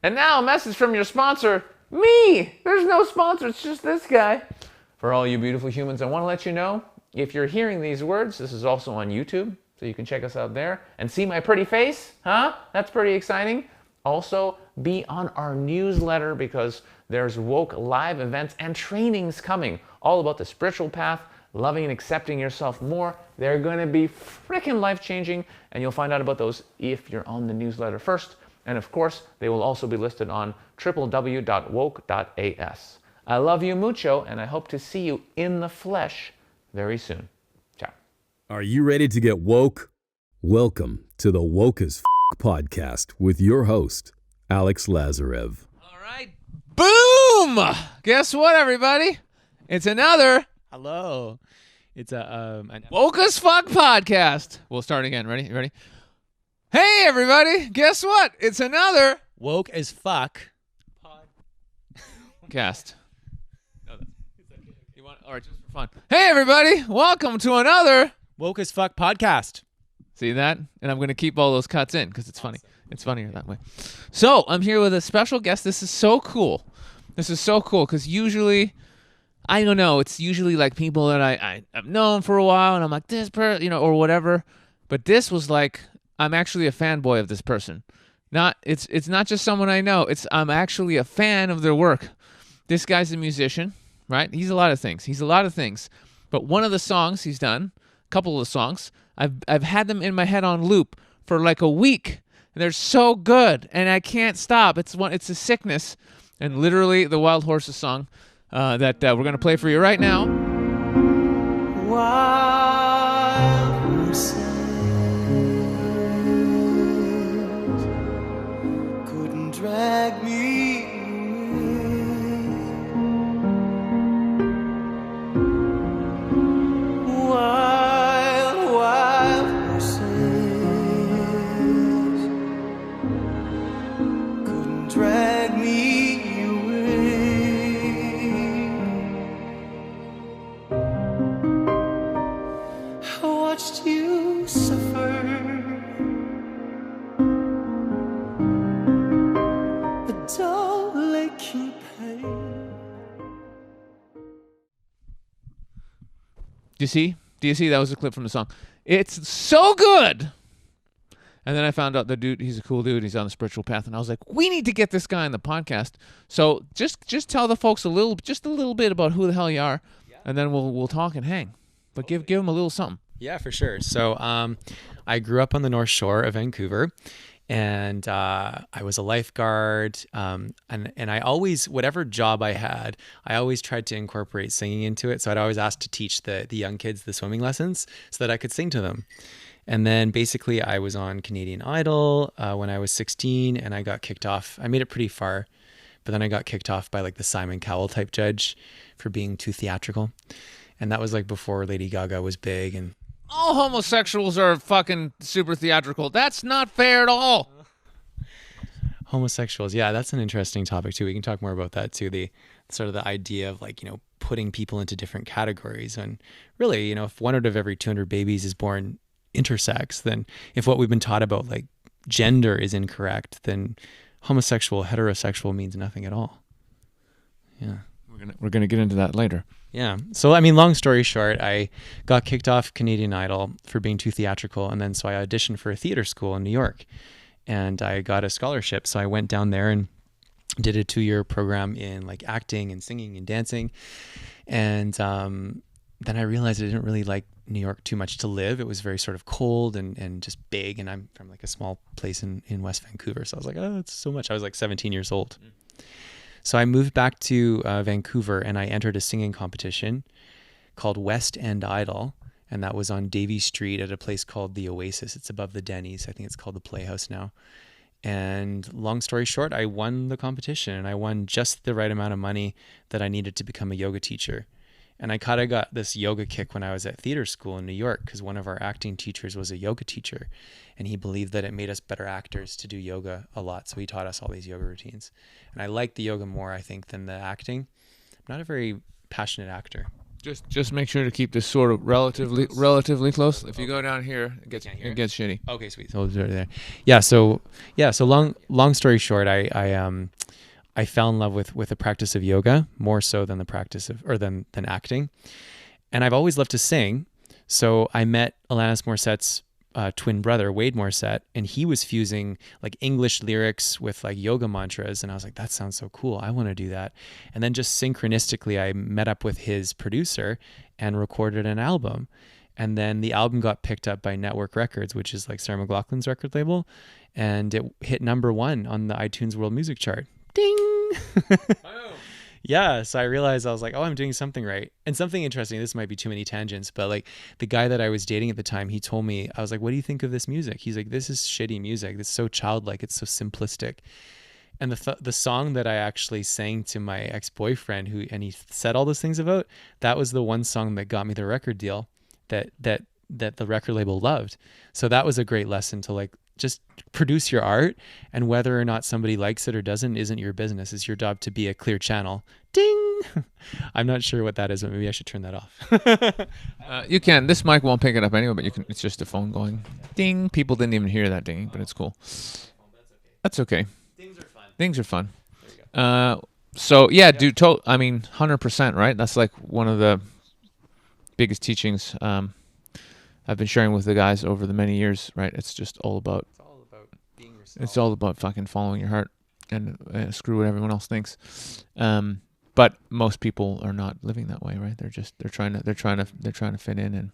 And now a message from your sponsor, me. There's no sponsor, it's just this guy. For all you beautiful humans, I want to let you know, if you're hearing these words, this is also on YouTube, so you can check us out there and see my pretty face. Huh? That's pretty exciting. Also, be on our newsletter because there's Woke live events and trainings coming, all about the spiritual path, loving and accepting yourself more. They're going to be freaking life-changing, and you'll find out about those if you're on the newsletter first. And of course, they will also be listed on www.Woke.As. I love you mucho, and I hope to see you in the flesh very soon. Ciao. Are you ready to get woke? Welcome to the Woke.As podcast with your host, Alex Lazarev. All right. Boom! Guess what, everybody? It's another... Hello. It's a Woke.As podcast. We'll start again. Ready? You ready? Hey, everybody! Guess what? It's another woke as fuck cast. You want? All right, just for fun. Hey, everybody! Welcome to another woke as fuck podcast. See that? And I'm gonna keep all those cuts in because it's funny. It's funnier that way. So I'm here with a special guest. This is so cool. This is so cool because usually, I don't know. It's usually like people that I've known for a while, and I'm like this person, or whatever. But this was like, I'm actually a fanboy of this person. It's not just someone I know. I'm actually a fan of their work. This guy's a musician, right? He's a lot of things. But one of the songs he's done, a couple of the songs, I've had them in my head on loop for like a week. And they're so good, and I can't stop. It's a sickness. And literally, the Wild Horses song that we're gonna play for you right now. Wild horses couldn't drag me away. Wild horses couldn't drag me away. I watched you suffer, a dull aching pain. Do you see? That was a clip from the song. It's so good. And then I found out the dude, he's a cool dude. He's on the spiritual path. And I was like, we need to get this guy on the podcast. So just tell the folks a little bit about who the hell you are. Yeah. And then we'll talk and hang. But give them a little something. Yeah, for sure. So I grew up on the North Shore of Vancouver, and I was a lifeguard. And I always, whatever job I had, I always tried to incorporate singing into it. So I'd always ask to teach the young kids the swimming lessons so that I could sing to them. And then basically I was on Canadian Idol when I was 16, and I got kicked off. I made it pretty far, but then I got kicked off by like the Simon Cowell type judge for being too theatrical. And that was like before Lady Gaga was big. And all homosexuals are fucking super theatrical. That's not fair at all. Homosexuals, yeah, that's an interesting topic too. We can talk more about that too. The sort of the idea of like, putting people into different categories. And really, if 1 out of every 200 babies is born intersex, then if what we've been taught about like gender is incorrect, then homosexual, heterosexual means nothing at all. Yeah. We're gonna get into that later. Yeah. So, long story short, I got kicked off Canadian Idol for being too theatrical. And then so I auditioned for a theater school in New York, and I got a scholarship. So I went down there and did a 2-year program in like acting and singing and dancing. And then I realized I didn't really like New York too much to live. It was very sort of cold and just big. And I'm from like a small place in West Vancouver. So I was like, oh, it's so much. I was like 17 years old. So I moved back to Vancouver, and I entered a singing competition called West End Idol. And that was on Davie Street at a place called The Oasis. It's above the Denny's. I think it's called the Playhouse now. And long story short, I won the competition, and I won just the right amount of money that I needed to become a yoga teacher. And I kind of got this yoga kick when I was at theater school in New York, because one of our acting teachers was a yoga teacher, and he believed that it made us better actors to do yoga a lot. So he taught us all these yoga routines. And I liked the yoga more, I think, than the acting. I'm not a very passionate actor. Just make sure to keep this sort of relatively close. If you go down here, it gets shitty. Okay, sweet. So it's right there. So long story short, I fell in love with the practice of yoga more so than the practice of than acting. And I've always loved to sing. So I met Alanis Morissette's twin brother, Wade Morissette, and he was fusing like English lyrics with like yoga mantras. And I was like, that sounds so cool. I want to do that. And then just synchronistically, I met up with his producer and recorded an album. And then the album got picked up by Network Records, which is like Sarah McLachlan's record label. And it hit #1 on the iTunes World Music Chart. Ding! Yeah, so I realized, I was like, oh, I'm doing something right. And something interesting, this might be too many tangents, but like the guy that I was dating at the time, he told me, I was like, what do you think of this music? He's like, this is shitty music. It's so childlike. It's so simplistic. And the song that I actually sang to my ex-boyfriend, and he said all those things about, that was the one song that got me the record deal that the record label loved. So that was a great lesson to like, just produce your art, and whether or not somebody likes it or doesn't isn't your business. It's your job to be a clear channel. Ding! I'm not sure what that is, but maybe I should turn that off. You can. This mic won't pick it up anyway, but you can. It's just a phone going ding. People didn't even hear that ding, but it's cool. That's okay. Things are fun. Things are fun. So yeah, dude. I mean, 100%. Right. That's like one of the biggest teachings I've been sharing with the guys over the many years, right? It's just all about. It's all about being yourself. It's all about fucking following your heart and screw what everyone else thinks. But most people are not living that way, right? They're trying to fit in. And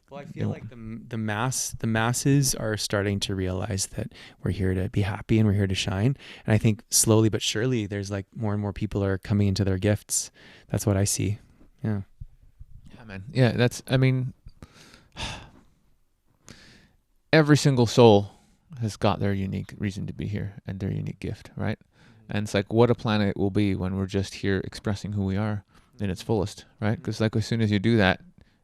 well, I feel like the masses are starting to realize that we're here to be happy and we're here to shine. And I think slowly but surely, there's like more and more people are coming into their gifts. That's what I see. Yeah. Yeah, man. Yeah, I mean. Every single soul has got their unique reason to be here and their unique gift, right? And it's like, what a planet it will be when we're just here expressing who we are in its fullest, right? Because like as soon as you do that,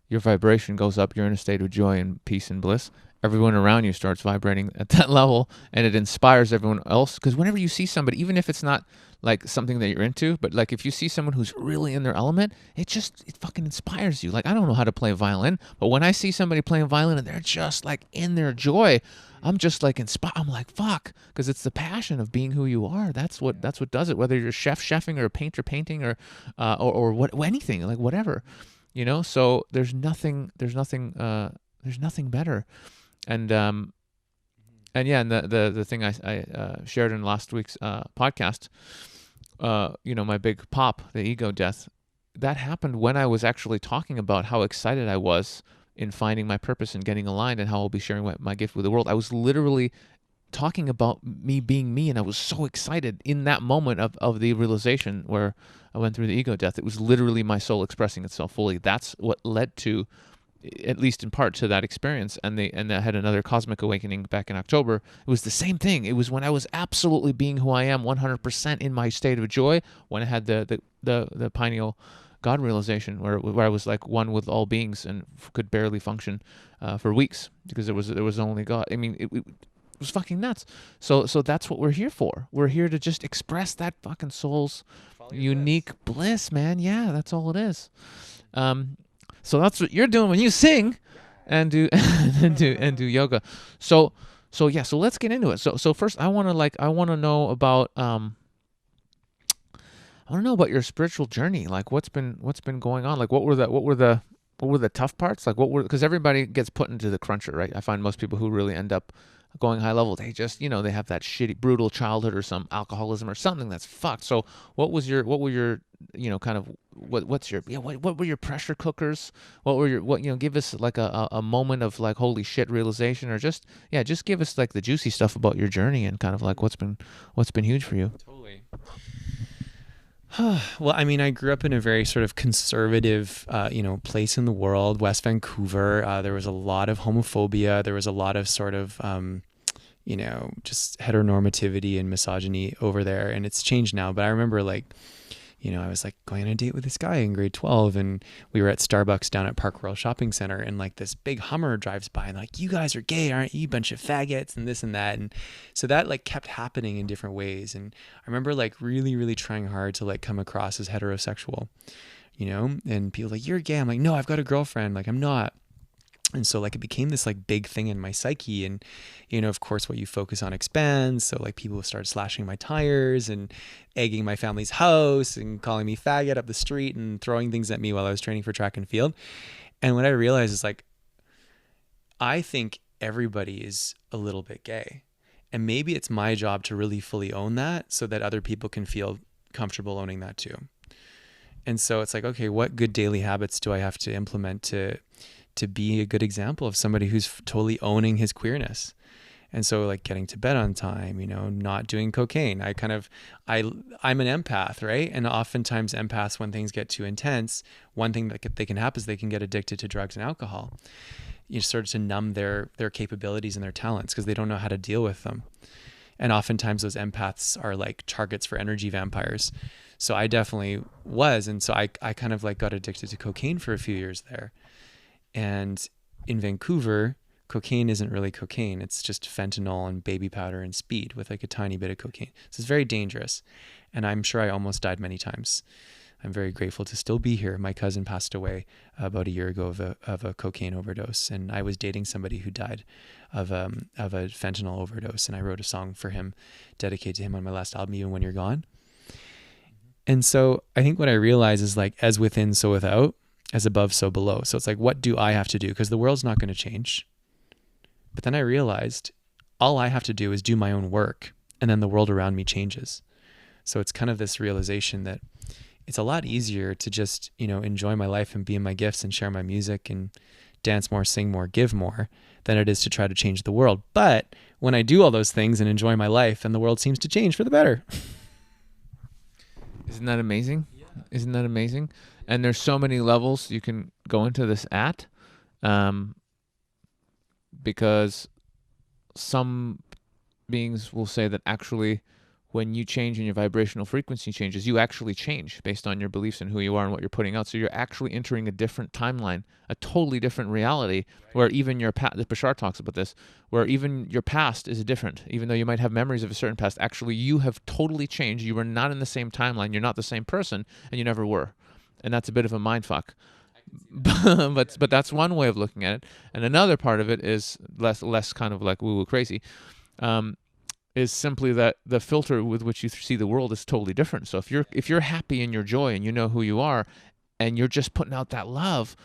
your vibration goes up, you're in a state of joy and peace and bliss. Everyone around you starts vibrating at that level, and it inspires everyone else. Because whenever you see somebody, even if it's not like something that you're into, but like if you see someone who's really in their element, it fucking inspires you. Like, I don't know how to play violin, but when I see somebody playing violin and they're just like in their joy, I'm just like inspired. I'm like, fuck, because it's the passion of being who you are. That's what does it. Whether you're chefing or a painter painting or what, anything, like whatever, you know. So there's nothing better. And yeah, and the thing I shared in last week's podcast, my big pop, the ego death, that happened when I was actually talking about how excited I was in finding my purpose and getting aligned, and how I'll be sharing my gift with the world. I was literally talking about me being me, and I was so excited in that moment of the realization where I went through the ego death. It was literally my soul expressing itself fully. That's what led to, at least in part, to that experience. And I had another cosmic awakening back in October. It was the same thing. It was when I was absolutely being who I am, 100% in my state of joy, when I had the pineal God realization, where I was like one with all beings and could barely function for weeks because there was only God. I mean, it was fucking nuts. So that's what we're here for. We're here to just express that fucking soul's unique bliss, man. Yeah, that's all it is. So that's what you're doing when you sing and do yoga. So yeah, so let's get into it. So first I want to know about your spiritual journey. Like what's been going on? Like what were the tough parts? Like because everybody gets put into the cruncher, right? I find most people who really end up going high level, they just, they have that shitty, brutal childhood or some alcoholism or something that's fucked. So what were your, kind of, what were your pressure cookers? Give us like a moment of like, holy shit realization, or just give us like the juicy stuff about your journey and kind of like what's been huge for you. Totally. Well, I mean, I grew up in a very sort of conservative, place in the world, West Vancouver. There was a lot of homophobia. There was a lot of sort of, just heteronormativity and misogyny over there. And it's changed now. But I remember I was like going on a date with this guy in grade 12, and we were at Starbucks down at Park Royal Shopping Center, and like this big Hummer drives by and like, you guys are gay, aren't you? Bunch of faggots and this and that. And so that like kept happening in different ways. And I remember like really, really trying hard to like come across as heterosexual. you know, and people like, you're gay. I'm like, no, I've got a girlfriend. Like, I'm not. And so like it became this like big thing in my psyche. And, you know, of course, what you focus on expands. So like people started slashing my tires and egging my family's house and calling me faggot up the street and throwing things at me while I was training for track and field. And what I realized is like, I think everybody is a little bit gay. And maybe it's my job to really fully own that so that other people can feel comfortable owning that too. And so it's like, okay, what good daily habits do I have to implement to be a good example of somebody who's totally owning his queerness? And so like getting to bed on time, you know, not doing cocaine. I'm an empath, right? And oftentimes empaths, when things get too intense, one thing that they can happen is they can get addicted to drugs and alcohol. You start to numb their capabilities and their talents because they don't know how to deal with them. And oftentimes those empaths are like targets for energy vampires. So I definitely was. And so I kind of like got addicted to cocaine for a few years there. And in Vancouver, cocaine isn't really cocaine. It's just fentanyl and baby powder and speed with like a tiny bit of cocaine. So it's very dangerous. And I'm sure I almost died many times. I'm very grateful to still be here. My cousin passed away about a year ago of a cocaine overdose. And I was dating somebody who died of a fentanyl overdose. And I wrote a song for him, dedicated to him on my last album, Even When You're Gone. And so I think what I realize is like, as within, so without, as above, so below. So it's like, what do I have to do? Because the world's not going to change. But then I realized all I have to do is do my own work, and then the world around me changes. So it's kind of this realization that it's a lot easier to just, you know, enjoy my life and be in my gifts and share my music and dance more, sing more, give more than it is to try to change the world. But when I do all those things and enjoy my life, and the world seems to change for the better. Isn't that amazing? Yeah. Isn't that amazing? And there's so many levels you can go into this at, because some beings will say that actually when you change and your vibrational frequency changes, you actually change based on your beliefs and who you are and what you're putting out. So you're actually entering a different timeline, a totally different reality, right, where even your past, Bashar talks about this, where even your past is different. Even though you might have memories of a certain past, actually you have totally changed. You were not in the same timeline. You're not the same person, and you never were. And that's a bit of a mind fuck. but that's one way of looking at it. And another part of it is less kind of like woo-woo crazy, is simply that the filter with which you see the world is totally different. So if you're happy in your joy and you know who you are, and you're just putting out that love,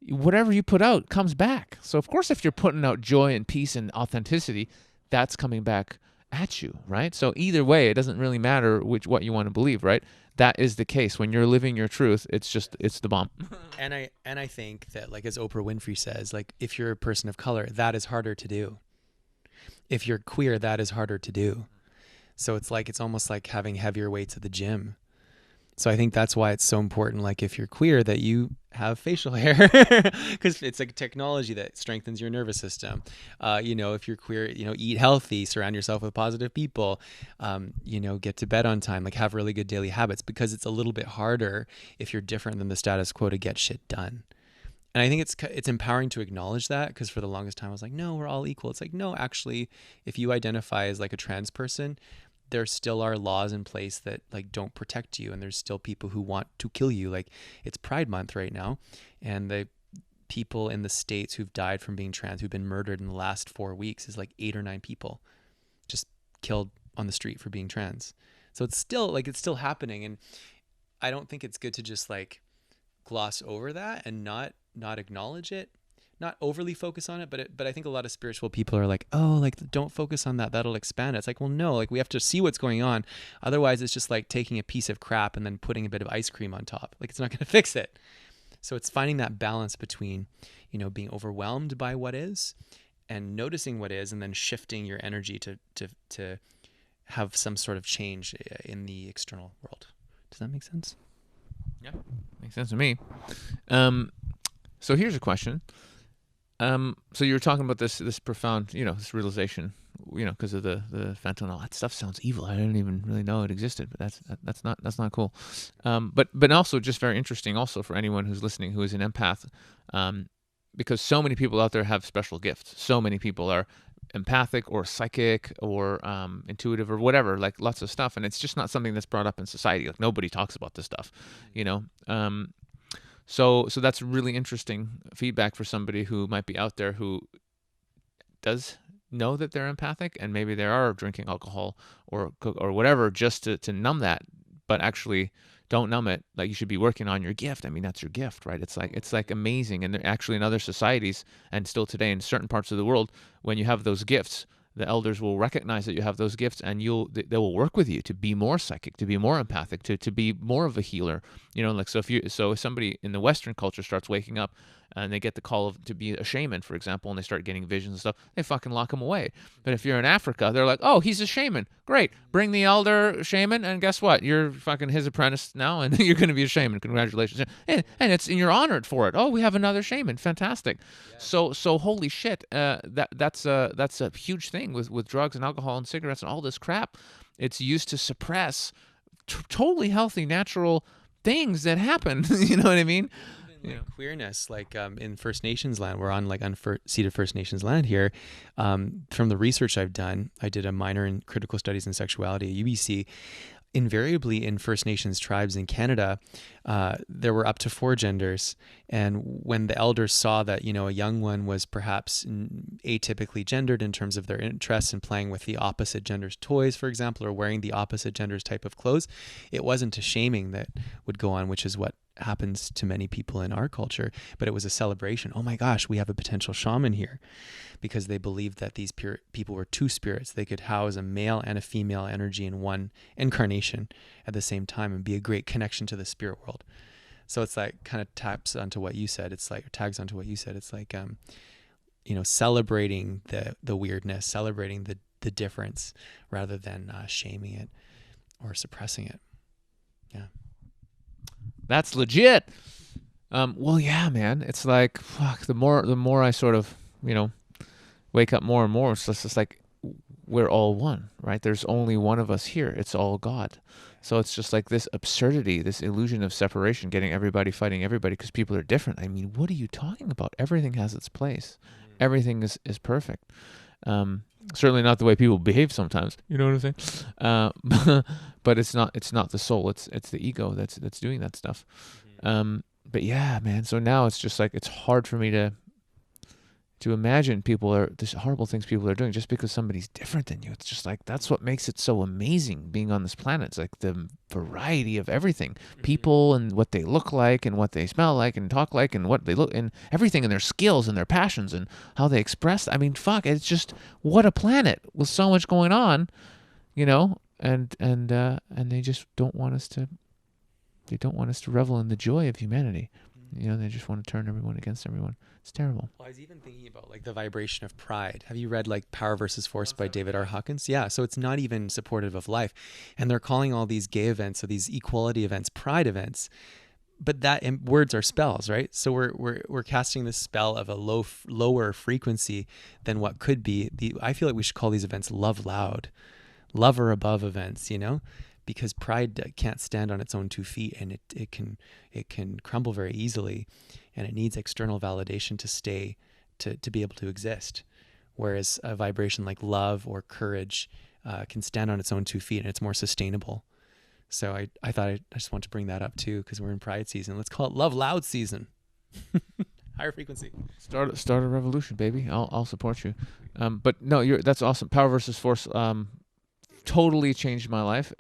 whatever you put out comes back. So of course, if you're putting out joy and peace and authenticity, that's coming back at you, right? So either way, it doesn't really matter what you want to believe, right? That is the case. When you're living your truth, it's the bomb. And I think that, like, as Oprah Winfrey says, like, if you're a person of color, that is harder to do. If you're queer, that is harder to do. So it's almost like having heavier weights at the gym. So I think that's why it's so important, like, if you're queer, that you have facial hair, because it's like technology that strengthens your nervous system. If you're queer, eat healthy, surround yourself with positive people, get to bed on time, like, have really good daily habits, because it's a little bit harder if you're different than the status quo to get shit done. And I think it's empowering to acknowledge that, because for the longest time I was like, no, we're all equal. It's like, no, actually, if you identify as like a trans person, there still are laws in place that, like, don't protect you, and there's still people who want to kill you. Like, it's Pride Month right now, and the people in the States who've died from being trans, who've been murdered in the last 4 weeks, is like 8 or 9 people just killed on the street for being trans. So it's still happening, and I don't think it's good to just like gloss over that and not acknowledge it, not overly focus on it. But I think a lot of spiritual people are like, oh, like, don't focus on that, that'll expand it. It's like, well, no, like, we have to see what's going on. Otherwise it's just like taking a piece of crap and then putting a bit of ice cream on top. Like, it's not going to fix it. So it's finding that balance between, being overwhelmed by what is and noticing what is, and then shifting your energy to have some sort of change in the external world. Does that make sense? Yeah, makes sense to me. So here's a question. So you were talking about this profound, this realization, because of the fentanyl. That stuff sounds evil. I didn't even really know it existed, but that's not cool. But also just very interesting also for anyone who's listening who is an empath, because so many people out there have special gifts. So many people are empathic or psychic or intuitive or whatever, like lots of stuff, and it's just not something that's brought up in society. Like, nobody talks about this stuff, So that's really interesting feedback for somebody who might be out there who does know that they're empathic, and maybe they are drinking alcohol or whatever just to numb that, but actually don't numb it. Like, you should be working on your gift. I mean, that's your gift, right? It's like amazing. And actually in other societies, and still today in certain parts of the world, when you have those gifts, the elders will recognize that you have those gifts, and they will work with you to be more psychic, to be more empathic, to be more of a healer. Like, so if somebody in the Western culture starts waking up and they get the call to be a shaman, for example, and they start getting visions and stuff, they fucking lock them away. But if you're in Africa, they're like, oh, he's a shaman. Great. Bring the elder shaman, and guess what? You're fucking his apprentice now, and you're going to be a shaman. Congratulations. And you're honored for it. Oh, we have another shaman. Fantastic. Yeah. So holy shit. That's a huge thing with drugs and alcohol and cigarettes and all this crap. It's used to suppress totally healthy, natural things that happen. You know what I mean? Queerness, like in First Nations land, we're on unceded First Nations land here. From the research I've done, I did a minor in critical studies in sexuality at UBC. Invariably in First Nations tribes in Canada, there were up to 4 genders. And when the elders saw that, a young one was perhaps atypically gendered in terms of their interests in playing with the opposite gender's toys, for example, or wearing the opposite gender's type of clothes, it wasn't a shaming that would go on, which is what happens to many people in our culture, but it was a celebration. Oh my gosh, we have a potential shaman here, because they believed that these people were 2 spirits. They could house a male and a female energy in one incarnation at the same time and be a great connection to the spirit world. So it's like kind of tags onto what you said. It's like celebrating the weirdness, celebrating the difference, rather than shaming it or suppressing it. Yeah. That's legit. Well, yeah, man. It's like, fuck, the more I sort of, wake up more and more, it's just like we're all one, right? There's only one of us here. It's all God. So it's just like this absurdity, this illusion of separation, getting everybody fighting everybody because people are different. I mean, what are you talking about? Everything has its place. Everything is perfect. Certainly not the way people behave sometimes. You know what I'm saying? But it's not the soul. It's the ego that's doing that stuff. But yeah, man. So now it's just like, it's hard for me to imagine there's horrible things people are doing just because somebody's different than you. It's just like, that's what makes it so amazing being on this planet. It's like the variety of everything, people and what they look like and what they smell like and talk like and what they look, and everything, and their skills and their passions and how they express. I mean, fuck, it's just, what a planet with so much going on, and they just don't want us to revel in the joy of humanity. They just want to turn everyone against everyone. It's terrible. Well, I was even thinking about like the vibration of pride. Have you read like Power versus Force by David R. Hawkins? Yeah. So it's not even supportive of life. And they're calling all these gay events, or these equality events, pride events. But words are spells, right? So we're casting this spell of a lower frequency than what could be. I feel like we should call these events love loud, love or above events, because pride can't stand on its own 2 feet, and it can crumble very easily, and it needs external validation to be able to exist. Whereas a vibration like love or courage can stand on its own 2 feet, and it's more sustainable. So I thought I just want to bring that up too, because we're in pride season. Let's call it love loud season. Higher frequency. Start a revolution, baby. I'll support you. But no, that's awesome. Power versus Force. Totally changed my life.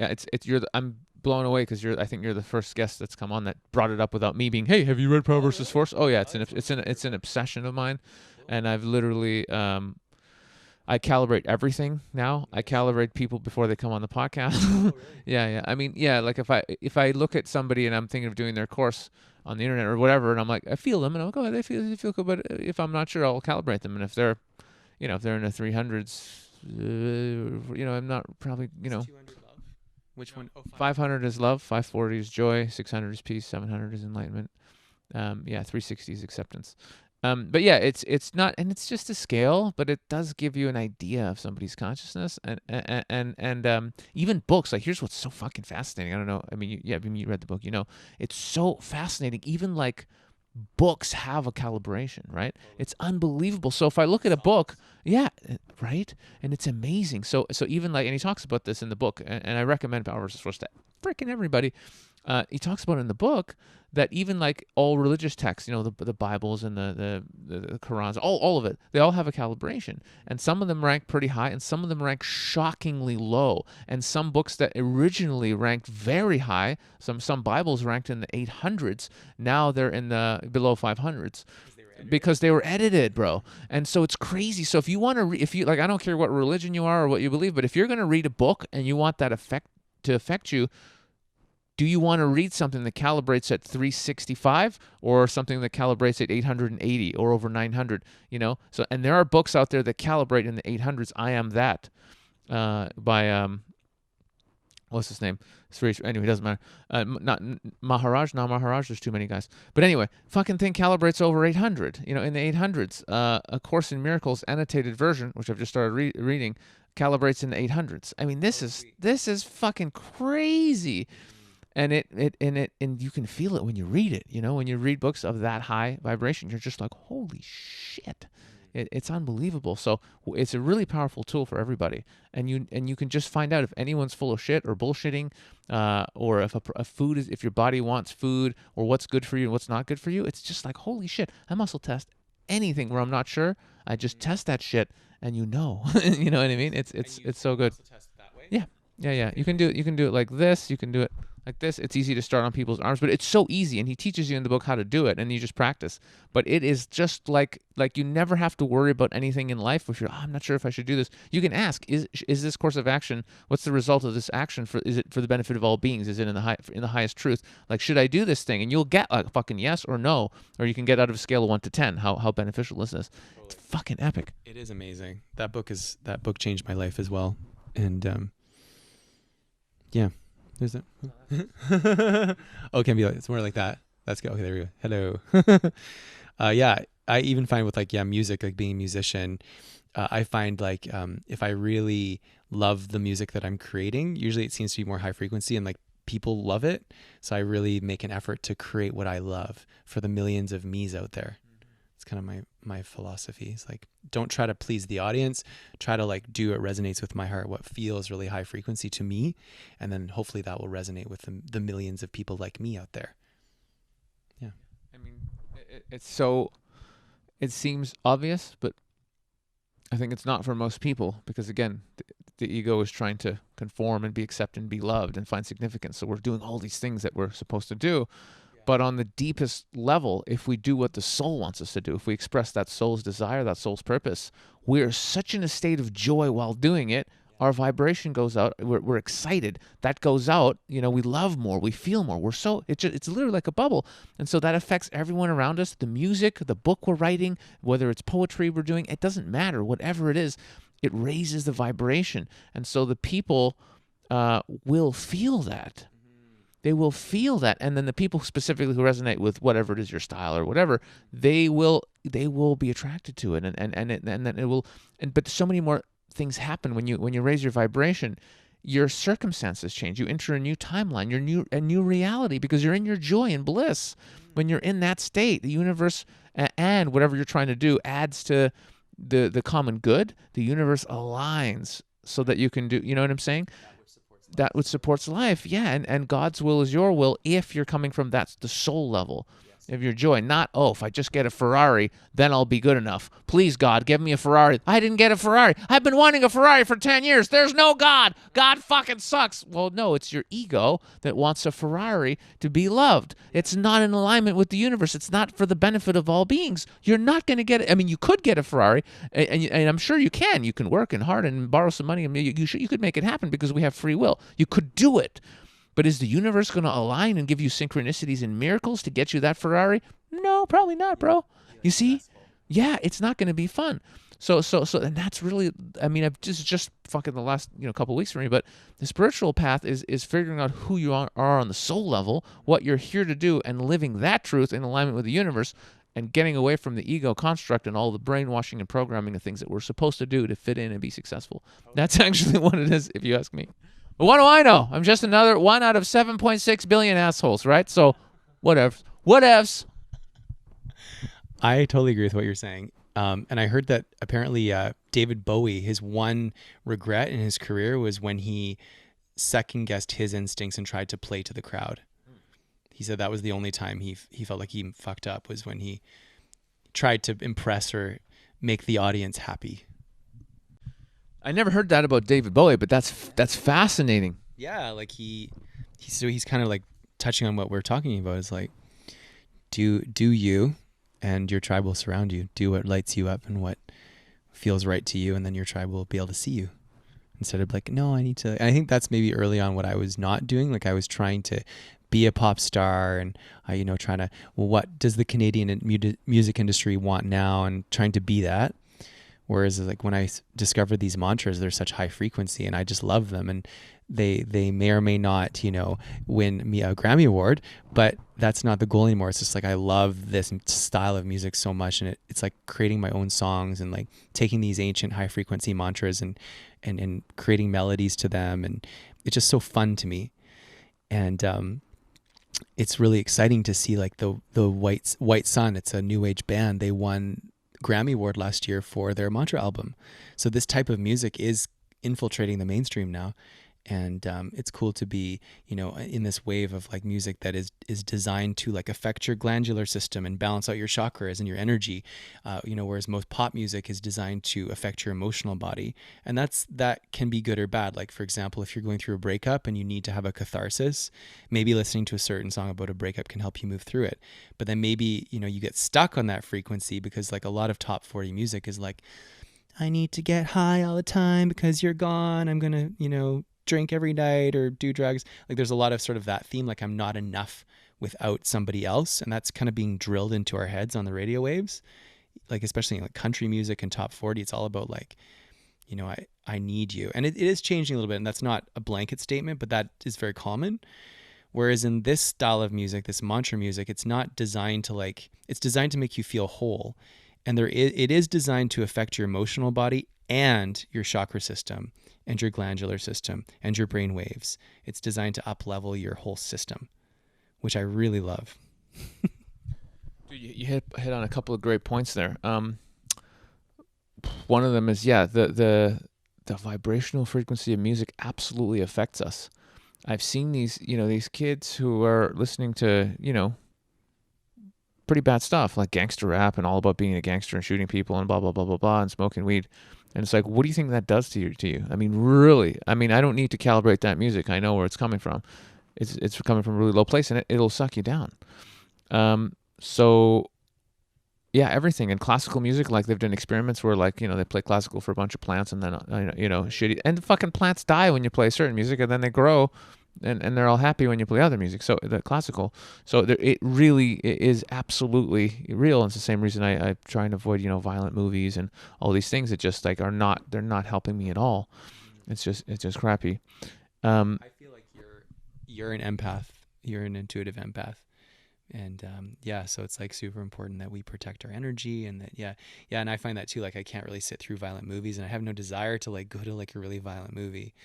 I'm blown away because I think you're the first guest that's come on that brought it up without me being, hey, have you read Power versus Force? Oh yeah, it's an obsession of mine, and I've literally I calibrate everything now. I calibrate people before they come on the podcast. Yeah. I mean, yeah, like if I look at somebody and I'm thinking of doing their course on the internet or whatever, and I'm like, I feel them, and I'm like, oh, they feel good, but if I'm not sure, I'll calibrate them, and if they're in the 300s. I'm not probably, 200 love. Which one? 500 is love, 540 is joy, 600 is peace, 700 is enlightenment. 360 is acceptance. But yeah, it's not, and it's just a scale, but it does give you an idea of somebody's consciousness, and even books. Like, here's what's so fucking fascinating. I don't know. I mean, you read the book. It's so fascinating. Even like books have a calibration, right? It's unbelievable. So if I look at a book, yeah, right, and it's amazing. So even like, and he talks about this in the book, and I recommend Power versus Force to freaking everybody. he talks about in the book that even like all religious texts, the Bibles and the Qurans, all of it, they all have a calibration. And some of them rank pretty high and some of them rank shockingly low. And some books that originally ranked very high, some Bibles ranked in the 800s, now they're in the below 500s. Because they were edited, bro. And so it's crazy. So if you want to, I don't care what religion you are or what you believe, but if you're going to read a book and you want that to affect you, do you want to read something that calibrates at 365 or something that calibrates at 880 or over 900? So, and there are books out there that calibrate in the 800s. I Am That by what's his name? Anyway, it doesn't matter. Not Maharaj. There's too many guys. But anyway, fucking thing calibrates over 800. In the 800s. A Course in Miracles annotated version, which I've just started reading, calibrates in the 800s. I mean, this is fucking crazy. And and you can feel it when you read it. When you read books of that high vibration, you're just like, holy shit. It's unbelievable. So it's a really powerful tool for everybody. And you can just find out if anyone's full of shit or bullshitting, or if your body wants food, or what's good for you and what's not good for you. It's just like, holy shit. I muscle test anything where I'm not sure. I just test that shit, and you know what I mean? It's so good. Yeah. You can do it like this. You can do it like this. It's easy to start on people's arms, but it's so easy, and he teaches you in the book how to do it, and you just practice. But it is just like you never have to worry about anything in life. If you're, I'm not sure if I should do this, you can ask: Is this course of action? What's the result of this action? Is it for the benefit of all beings? Is it in the highest truth? Like, should I do this thing? And you'll get a fucking yes or no, or you can get out of a scale of 1 to 10 how beneficial is this? It's fucking epic. It is amazing. That book changed my life as well, and yeah. There's that. Oh, it can be like, it's more like that. Let's go. Okay, there we go. Hello. Yeah, I even find with music, like being a musician, I find if I really love the music that I'm creating, usually it seems to be more high frequency and people love it. So I really make an effort to create what I love for the millions of me's out there. It's kind of my philosophy. It's don't try to please the audience. Try to do what resonates with my heart, what feels really high frequency to me. And then hopefully that will resonate with the millions of people like me out there. Yeah. I mean, it seems obvious, but I think it's not for most people because, again, the ego is trying to conform and be accepted and be loved and find significance. So we're doing all these things that we're supposed to do. But on the deepest level, if we do what the soul wants us to do, if we express that soul's desire, that soul's purpose, we're such in a state of joy while doing it. Our vibration goes out. We're excited. That goes out. We love more. We feel more. It's literally like a bubble. And so that affects everyone around us. The music, the book we're writing, whether it's poetry we're doing, it doesn't matter. Whatever it is, it raises the vibration. And so the people will feel that. They will feel that, and then the people specifically who resonate with whatever it is, your style or whatever, they will be attracted to it, and then it will. But so many more things happen when you raise your vibration. Your circumstances change. You enter a new timeline, a new reality, because you're in your joy and bliss. When you're in that state, the universe and whatever you're trying to do adds to the common good. The universe aligns so that you can do. You know what I'm saying? That which supports life, yeah, and God's will is your will if you're coming from the soul level of your joy, not, if I just get a Ferrari, then I'll be good enough. Please, God, give me a Ferrari. I didn't get a Ferrari. I've been wanting a Ferrari for 10 years. There's no God. God fucking sucks. Well, no, it's your ego that wants a Ferrari to be loved. It's not in alignment with the universe. It's not for the benefit of all beings. You're not going to get it. I mean, you could get a Ferrari, and I'm sure you can. You can work hard and borrow some money, and you could make it happen because we have free will. You could do it. But is the universe going to align and give you synchronicities and miracles to get you that Ferrari? No, probably not, bro. You see? Yeah, it's not going to be fun. So, and that's really, I mean, I've just fucking the last, couple of weeks for me, but the spiritual path is figuring out who you are on the soul level, what you're here to do, and living that truth in alignment with the universe, and getting away from the ego construct and all the brainwashing and programming of things that we're supposed to do to fit in and be successful. That's actually what it is, if you ask me. But what do I know? I'm just another one out of 7.6 billion assholes, right? So, whatevs. I totally agree with what you're saying. And I heard that apparently David Bowie, his one regret in his career was when he second-guessed his instincts and tried to play to the crowd. he said that was the only time he felt like he fucked up, was when he tried to impress or make the audience happy. I never heard that about David Bowie, but that's fascinating. Yeah, like he's kind of like touching on what we're talking about, is like, do you, and your tribe will surround you. Do what lights you up and what feels right to you, and then your tribe will be able to see you. Instead of like, no, I need to. And I think that's maybe early on what I was not doing. Like I was trying to be a pop star, and trying to, well, what does the Canadian music industry want now, and trying to be that. Whereas like when I discovered these mantras, they're such high frequency, and I just love them, and they may or may not, win me a Grammy Award, but that's not the goal anymore. It's just like, I love this style of music so much, and it's like creating my own songs, and like taking these ancient high frequency mantras and creating melodies to them, and it's just so fun to me. And it's really exciting to see like the White Sun. It's a new age band. They won Grammy Award last year for their mantra album. So this type of music is infiltrating the mainstream now, and it's cool to be in this wave of like music that is designed to like affect your glandular system and balance out your chakras and your energy, whereas most pop music is designed to affect your emotional body. And that can be good or bad. Like for example, if you're going through a breakup and you need to have a catharsis, maybe listening to a certain song about a breakup can help you move through it. But then maybe you get stuck on that frequency, because like a lot of top 40 music is like, I need to get high all the time because you're gone, I'm gonna drink every night or do drugs. Like there's a lot of sort of that theme, like I'm not enough without somebody else, and that's kind of being drilled into our heads on the radio waves. Like especially in like country music and top 40, it's all about like, I need you. And it is changing a little bit, and that's not a blanket statement, but that is very common. Whereas in this style of music, this mantra music, it's not designed to like, it's designed to make you feel whole. And it is designed to affect your emotional body and your chakra system and your glandular system and your brain waves. It's designed to up-level your whole system, which I really love. Dude, you hit on a couple of great points there. One of them is, the vibrational frequency of music absolutely affects us. I've seen these kids who are listening to, pretty bad stuff like gangster rap and all about being a gangster and shooting people and blah, blah, blah, blah, blah, and smoking weed. And it's like, what do you think that does to you? I mean, really? I mean, I don't need to calibrate that music. I know where it's coming from. It's coming from a really low place, and it'll suck you down. So yeah, everything. In classical music, like they've done experiments where like, they play classical for a bunch of plants, and then, shitty, and the fucking plants die when you play certain music, and then they grow and they're all happy when you play other music. So the classical, it really is absolutely real. And it's the same reason I try and avoid, violent movies and all these things that just like they're not helping me at all. It's just crappy. I feel like you're an empath. You're an intuitive empath. And so it's like super important that we protect our energy, and that and I find that too. Like I can't really sit through violent movies, and I have no desire to like go to like a really violent movie.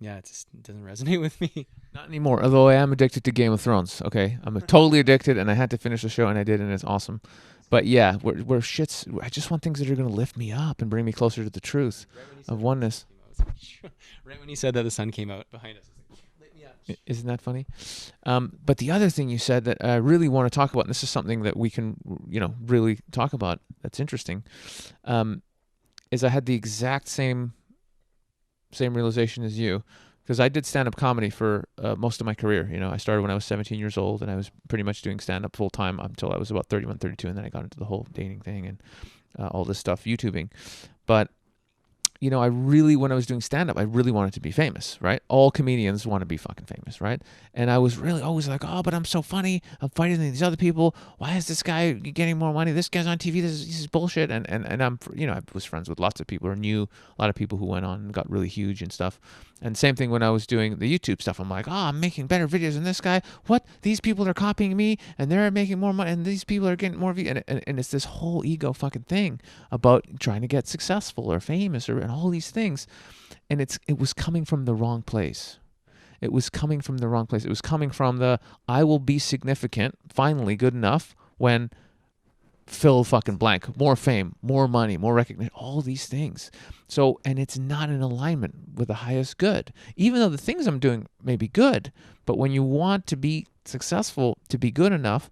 Yeah, it doesn't resonate with me. Not anymore, although I am addicted to Game of Thrones, okay? I'm totally addicted, and I had to finish the show, and I did, and it's awesome. But yeah, we're shits. I just want things that are going to lift me up and bring me closer to the truth of oneness. Right when he said that, the sun came out behind us. Lit me up. Isn't that funny? But the other thing you said that I really want to talk about, and this is something that we can, really talk about that's interesting, is I had the exact same realization as you, because I did stand-up comedy for most of my career. I started when I was 17 years old, and I was pretty much doing stand-up full-time until I was about 31, 32, and then I got into the whole dating thing and all this stuff, YouTubing. But I really, when I was doing stand-up, I really wanted to be famous, right? All comedians want to be fucking famous, right? And I was really always like, oh, but I'm so funny. I'm fighting these other people. Why is this guy getting more money? This guy's on TV. This is bullshit. And I'm, I was friends with lots of people, or knew a lot of people who went on and got really huge and stuff. And same thing when I was doing the YouTube stuff. I'm like, oh, I'm making better videos than this guy. What? These people are copying me, and they're making more money, and these people are getting more views. And it's this whole ego fucking thing about trying to get successful or famous and all these things. And it was coming from the wrong place. It was coming from the wrong place. It was coming from I will be significant, finally good enough, when fill fucking blank, more fame, more money, more recognition, all these things. So, and it's not in alignment with the highest good, even though the things I'm doing may be good. But when you want to be successful, to be good enough,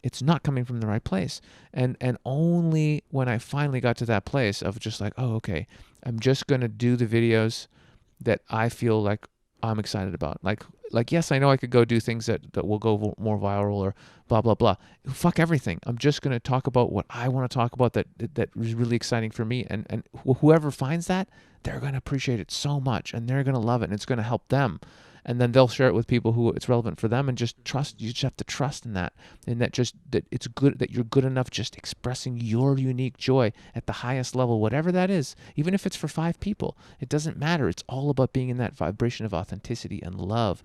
it's not coming from the right place. And only when I finally got to that place of just like, oh, okay, I'm just going to do the videos that I feel like I'm excited about. Like, yes, I know I could go do things that will go more viral or blah, blah, blah. Fuck everything. I'm just going to talk about what I want to talk about that is really exciting for me. And whoever finds that, they're going to appreciate it so much and they're going to love it and it's going to help them. And then they'll share it with people who it's relevant for them, and just trust. You just have to trust in that, and that it's good, that you're good enough just expressing your unique joy at the highest level, whatever that is. Even if it's for 5 people, it doesn't matter. It's all about being in that vibration of authenticity and love.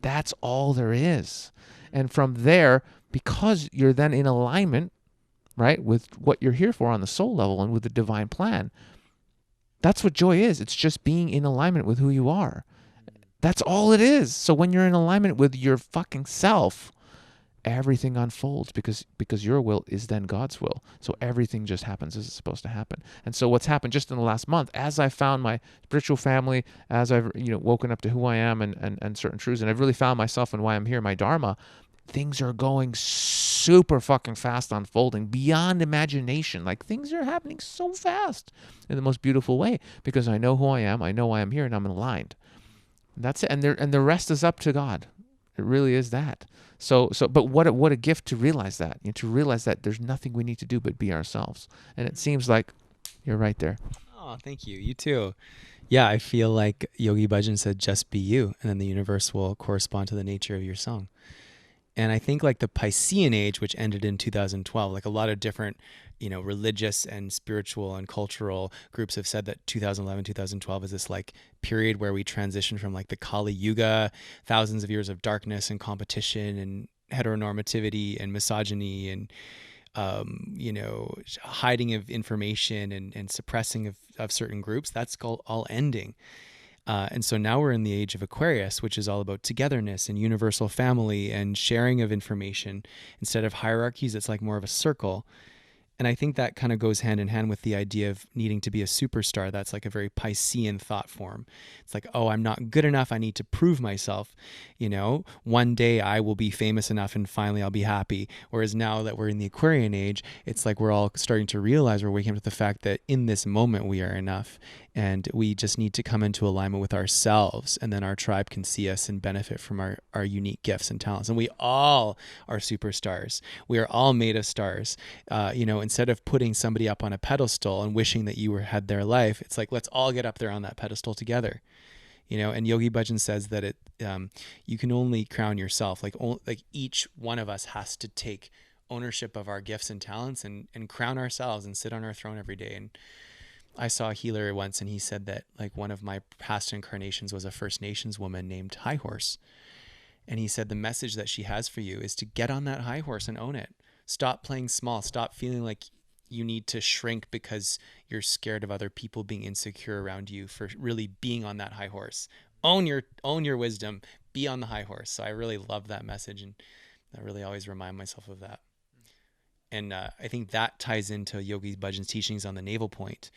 That's all there is. And from there, because you're then in alignment, right, with what you're here for on the soul level and with the divine plan, that's what joy is. It's just being in alignment with who you are. That's all it is. So when you're in alignment with your fucking self, everything unfolds because your will is then God's will. So everything just happens as it's supposed to happen. And so what's happened just in the last month, as I found my spiritual family, as I've woken up to who I am and certain truths, and I've really found myself and why I'm here, my dharma, things are going super fucking fast, unfolding beyond imagination. Like, things are happening so fast in the most beautiful way because I know who I am, I know why I'm here, and I'm aligned. That's it. And the rest is up to God. It really is that. But what a gift to realize that. To realize that there's nothing we need to do but be ourselves. And it seems like you're right there. Oh, thank you. You too. Yeah, I feel like Yogi Bhajan said, just be you, and then the universe will correspond to the nature of your song. And I think like the Piscean age, which ended in 2012, like a lot of different, religious and spiritual and cultural groups have said that 2011, 2012 is this like period where we transition from like the Kali Yuga, thousands of years of darkness and competition and heteronormativity and misogyny and, hiding of information and suppressing of certain groups. That's all ending. And so now we're in the age of Aquarius, which is all about togetherness and universal family and sharing of information. Instead of hierarchies, it's like more of a circle. And I think that kind of goes hand in hand with the idea of needing to be a superstar. That's like a very Piscean thought form. It's like, oh, I'm not good enough. I need to prove myself. One day I will be famous enough and finally I'll be happy. Whereas now that we're in the Aquarian age, it's like we're all starting to realize, we're waking up to the fact that in this moment we are enough. And we just need to come into alignment with ourselves, and then our tribe can see us and benefit from our unique gifts and talents. And we all are superstars. We are all made of stars. Instead of putting somebody up on a pedestal and wishing that you had their life, it's like, let's all get up there on that pedestal together. And Yogi Bhajan says that you can only crown yourself. Like each one of us has to take ownership of our gifts and talents and crown ourselves and sit on our throne every day. And I saw a healer once, and he said that like one of my past incarnations was a First Nations woman named High Horse. And he said the message that she has for you is to get on that high horse and own it. Stop playing small. Stop feeling like you need to shrink because you're scared of other people being insecure around you for really being on that high horse. Own your wisdom. Be on the high horse. So I really love that message, and I really always remind myself of that. And I think that ties into Yogi Bhajan's teachings on the navel point.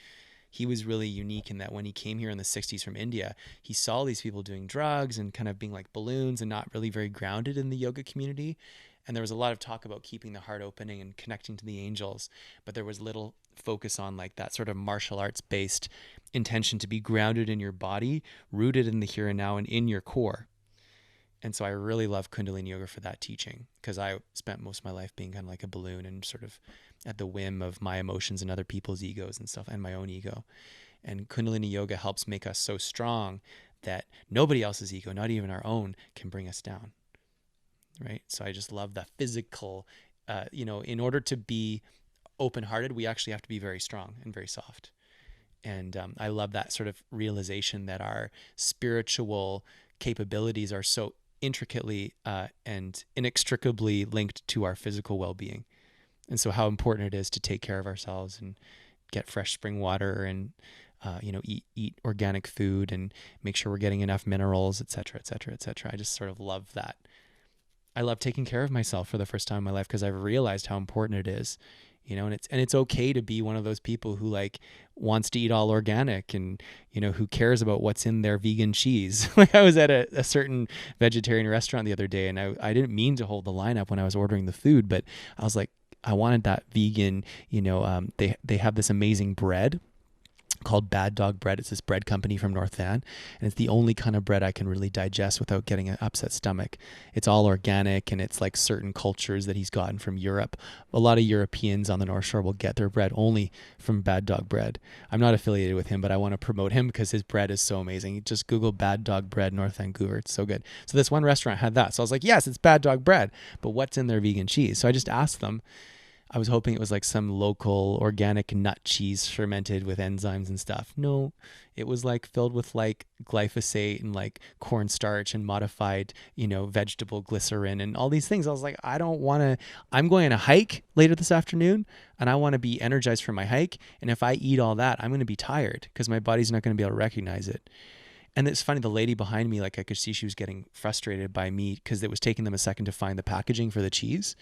He was really unique in that when he came here in the 60s from India, he saw these people doing drugs and kind of being like balloons and not really very grounded in the yoga community. And there was a lot of talk about keeping the heart opening and connecting to the angels, but there was little focus on like that sort of martial arts based intention to be grounded in your body, rooted in the here and now and in your core. And so I really love Kundalini yoga for that teaching, because I spent most of my life being kind of like a balloon and sort of at the whim of my emotions and other people's egos and stuff, and my own ego. And Kundalini yoga helps make us so strong that nobody else's ego, not even our own, can bring us down. Right? So I just love the physical, in order to be open-hearted, we actually have to be very strong and very soft. And I love that sort of realization that our spiritual capabilities are so intricately and inextricably linked to our physical well-being. And so how important it is to take care of ourselves and get fresh spring water and, eat organic food and make sure we're getting enough minerals, et cetera, et cetera, et cetera. I just sort of love that. I love taking care of myself for the first time in my life because I've realized how important it is. you know, and it's okay to be one of those people who like wants to eat all organic and, you know, who cares about what's in their vegan cheese. Like I was at a certain vegetarian restaurant the other day, and I didn't mean to hold the line up when I was ordering the food, but I was like, I wanted that vegan, you know, they have this amazing bread called Bad Dog Bread. It's this bread company from North Van, and it's the only kind of bread I can really digest without getting an upset stomach. It's all organic, and it's like certain cultures that he's gotten from Europe. A lot of Europeans on the North Shore will get their bread only from Bad Dog Bread. I'm not affiliated with him, but I want to promote him because his bread is so amazing. Just Google Bad Dog Bread North Vancouver. It's so good. So this one restaurant had that. So I was like, yes, it's Bad Dog Bread, but what's in their vegan cheese? So I just asked them. I was hoping it was like some local organic nut cheese fermented with enzymes and stuff. No, it was like filled with like glyphosate and like cornstarch and modified, you know, vegetable glycerin and all these things. I was like, I don't want to, I'm going on a hike later this afternoon and I want to be energized for my hike. And if I eat all that, I'm going to be tired because my body's not going to be able to recognize it. And it's funny, the lady behind me, like I could see she was getting frustrated by me because it was taking them a second to find the packaging for the cheese.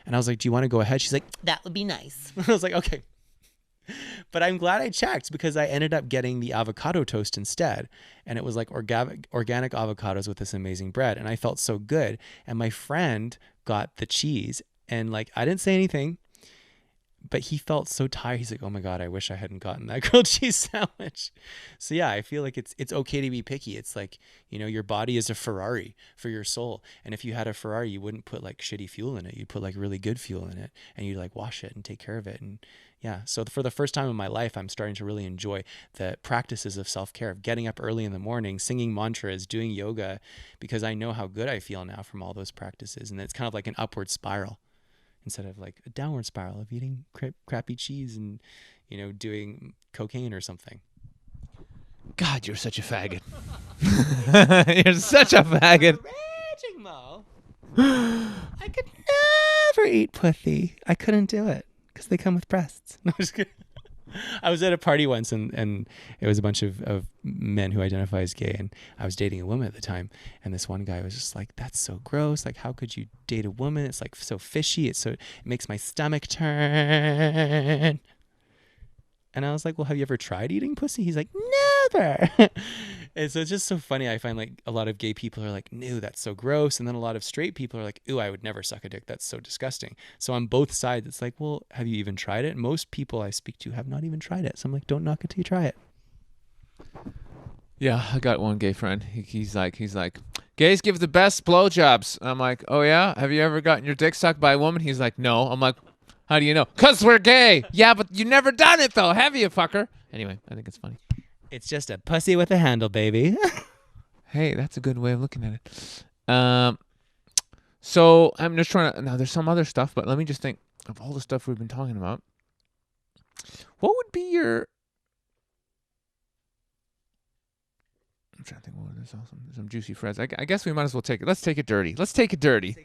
And I was like, do you want to go ahead? She's like, that would be nice. I was like, okay. But I'm glad I checked because I ended up getting the avocado toast instead. And it was like organic avocados with this amazing bread. And I felt so good. And my friend got the cheese. And like, I didn't say anything, but he felt so tired. He's like, oh my God, I wish I hadn't gotten that grilled cheese sandwich. So yeah, I feel like it's okay to be picky. It's like, you know, your body is a Ferrari for your soul. And if you had a Ferrari, you wouldn't put like shitty fuel in it. You'd put like really good fuel in it, and you'd like wash it and take care of it. And yeah, so for the first time in my life, I'm starting to really enjoy the practices of self-care, of getting up early in the morning, singing mantras, doing yoga, because I know how good I feel now from all those practices. And it's kind of like an upward spiral, instead of like a downward spiral of eating crappy cheese and, you know, doing cocaine or something. God, you're such a faggot. You're such a faggot. Raging, Mo. I could never eat pussy. I couldn't do it because they come with breasts. No, I'm just kidding. I was at a party once and it was a bunch of men who identify as gay, and I was dating a woman at the time, and this one guy was just like, that's so gross, like how could you date a woman, it's like so fishy, it makes my stomach turn. And I was like, well, have you ever tried eating pussy? He's like, never. And so it's just so funny. I find like a lot of gay people are like, no, that's so gross. And then a lot of straight people are like, ooh, I would never suck a dick. That's so disgusting. So on both sides, it's like, well, have you even tried it? Most people I speak to have not even tried it. So I'm like, don't knock it till you try it. Yeah, I got one gay friend. He's like, gays give the best blowjobs. I'm like, oh yeah? Have you ever gotten your dick sucked by a woman? He's like, no. I'm like, how do you know? 'Cause we're gay. Yeah, but you never done it though, have you, fucker? Anyway, I think it's funny. It's just a pussy with a handle, baby. Hey, that's a good way of looking at it. So I'm just trying to, now there's some other stuff, but let me just think of all the stuff we've been talking about. What would be your, I'm trying to think, what is awesome? Some juicy friends. I guess we might as well take it. Let's take it dirty.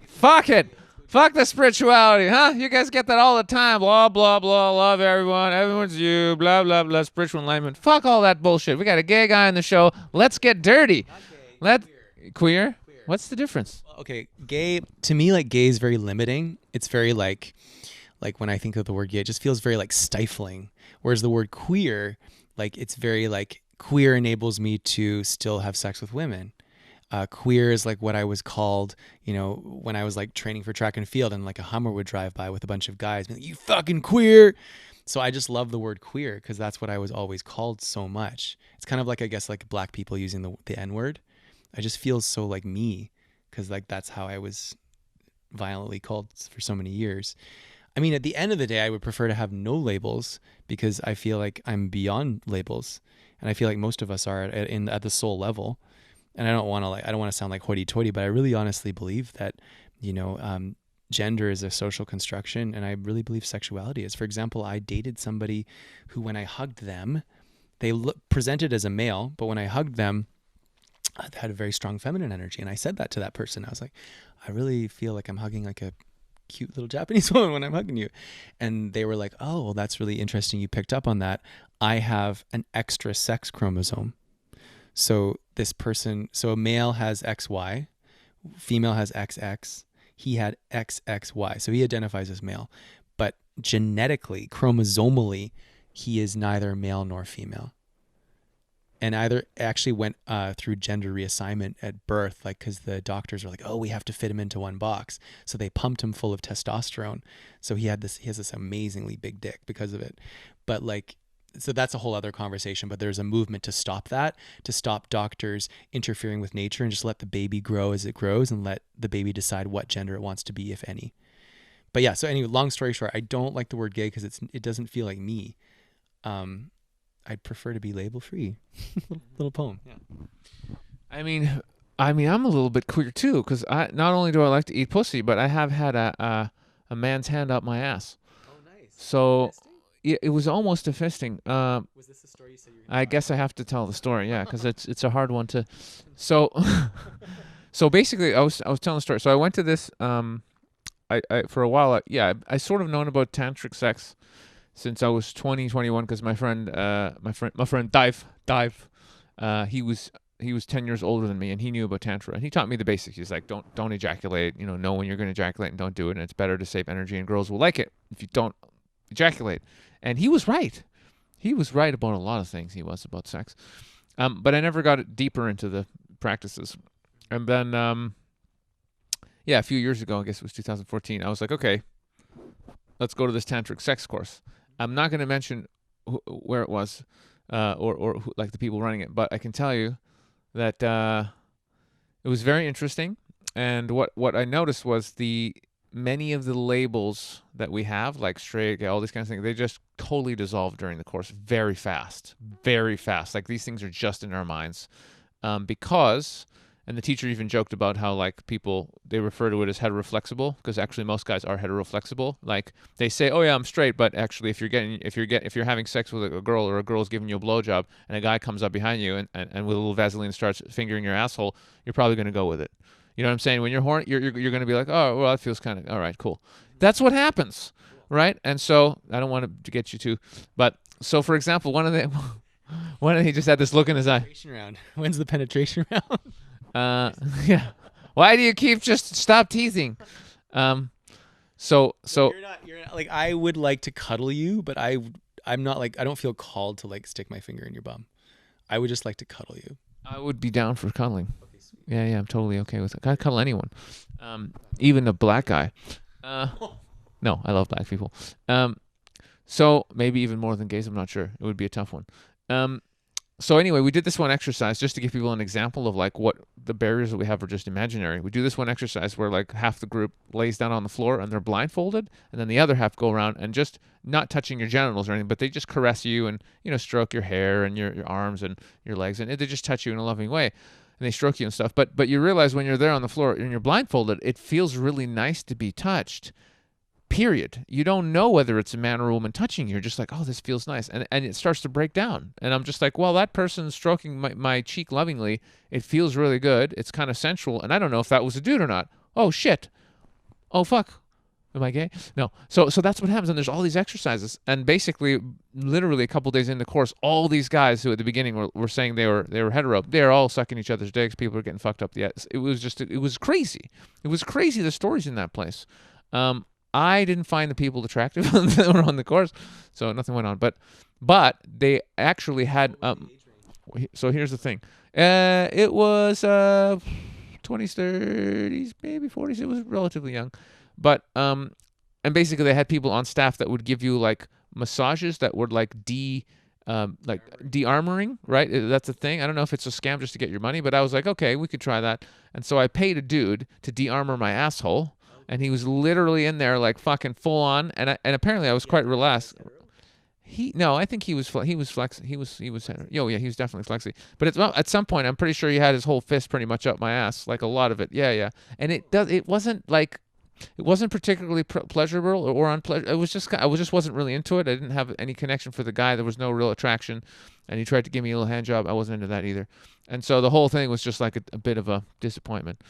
Fuck it. Fuck the spirituality, huh? You guys get that all the time. Blah, blah, blah. Love everyone. Everyone's you. Blah, blah, blah. Spiritual enlightenment. Fuck all that bullshit. We got a gay guy on the show. Let's get dirty. Queer? What's the difference? Okay, gay, to me, like gay is very limiting. It's very like when I think of the word gay, it just feels very like stifling. Whereas the word queer, like it's very like queer enables me to still have sex with women. Queer is like what I was called, you know, when I was like training for track and field, and like a Hummer would drive by with a bunch of guys, being like, you fucking queer. So I just love the word queer because that's what I was always called so much. It's kind of like, I guess, like black people using the N word. I just feel so like me because like that's how I was violently called for so many years. I mean, at the end of the day, I would prefer to have no labels because I feel like I'm beyond labels, and I feel like most of us are at the soul level. And I don't want to sound like hoity-toity, but I really honestly believe that, you know, gender is a social construction, and I really believe sexuality is. For example, I dated somebody who, when I hugged them, they presented as a male, but when I hugged them, they had a very strong feminine energy. And I said that to that person. I was like, I really feel like I'm hugging like a cute little Japanese woman when I'm hugging you. And they were like, oh, well, that's really interesting. You picked up on that. I have an extra sex chromosome. So this person, so a male has XY, female has XX, he had XXY. So he identifies as male, but genetically, chromosomally, he is neither male nor female. And either actually went through gender reassignment at birth, like, because the doctors were like, oh, we have to fit him into one box. So they pumped him full of testosterone. So he has this amazingly big dick because of it. But like, so that's a whole other conversation, but there's a movement to stop that, to stop doctors interfering with nature and just let the baby grow as it grows and let the baby decide what gender it wants to be, if any. But yeah, so anyway, long story short, I don't like the word gay because it doesn't feel like me. I'd prefer to be label free. little poem. Yeah. I mean, I'm a little bit queer too, because not only do I like to eat pussy, but I have had a man's hand up my ass. Oh, nice. So it was almost a fisting. Was this the story you said you were gonna I guess I have to tell the story, yeah, because it's a hard one to. So, so basically, I was telling the story. So I went to this. I for a while, I sort of known about tantric sex since I was 21, because my friend Dive, he was 10 years older than me, and he knew about tantra, and he taught me the basics. He's like, don't ejaculate, know when you're going to ejaculate and don't do it, and it's better to save energy, and girls will like it if you don't ejaculate. And he was right. He was right about a lot of things. He was about sex, but I never got deeper into the practices. And then, a few years ago, I guess it was 2014, I was like, okay, let's go to this tantric sex course. I'm not going to mention where it was, or who, like the people running it, but I can tell you that it was very interesting. And what I noticed was many of the labels that we have, like straight, gay, all these kinds of things, they just totally dissolve during the course very fast, very fast. Like these things are just in our minds, because. And the teacher even joked about how, like, people, they refer to it as hetero-flexible, because actually most guys are hetero-flexible. Like, they say, oh yeah, I'm straight, but actually if you're having sex with a girl, or a girl's giving you a blowjob and a guy comes up behind you and with a little Vaseline starts fingering your asshole, you're probably going to go with it. You know what I'm saying? When you're horny, you're going to be like, oh, well, that feels kind of, all right, cool. That's what happens, right? And so, I don't want to get you to, but, so for example, he just had this look in his eye. Round. When's the penetration round? Yeah. Why do you keep stop teasing? So you're not like, I would like to cuddle you, but I'm not like, I don't feel called to like stick my finger in your bum. I would just like to cuddle you. I would be down for cuddling. Okay, sweet. Yeah, I'm totally okay with it. I'd cuddle anyone, even a black guy. No, I love black people. So maybe even more than gays. I'm not sure. It would be a tough one. So anyway, we did this one exercise just to give people an example of like what the barriers that we have are just imaginary. We do this one exercise where like half the group lays down on the floor and they're blindfolded, and then the other half go around and just not touching your genitals or anything, but they just caress you and, stroke your hair and your arms and your legs, and they just touch you in a loving way. And they stroke you and stuff. But you realize when you're there on the floor and you're blindfolded, it feels really nice to be touched. Period. You don't know whether it's a man or a woman touching you. You're just like, oh, this feels nice. And it starts to break down. And I'm just like, well, that person's stroking my cheek lovingly. It feels really good. It's kind of sensual. And I don't know if that was a dude or not. Oh, shit. Oh, fuck. Am I gay? No. So that's what happens. And there's all these exercises. And basically, literally a couple days into the course, all these guys who at the beginning were saying they were hetero, they're all sucking each other's dicks. People are getting fucked up. It was crazy. It was crazy, the stories in that place. I didn't find the people attractive that were on the course, so nothing went on. But they actually had. So here's the thing. It was 20s, 30s, maybe 40s. It was relatively young, but and basically they had people on staff that would give you like massages that were like de-armoring, right? That's a thing. I don't know if it's a scam just to get your money, but I was like, okay, we could try that. And so I paid a dude to de-armor my asshole. And he was literally in there like fucking full on, and apparently I was quite relaxed. I think he was definitely flexy. But at some point, I'm pretty sure he had his whole fist pretty much up my ass, like a lot of it. Yeah. And it wasn't particularly pleasurable or unpleasurable. I just wasn't really into it. I didn't have any connection for the guy. There was no real attraction, and he tried to give me a little hand job. I wasn't into that either, and so the whole thing was just like a bit of a disappointment.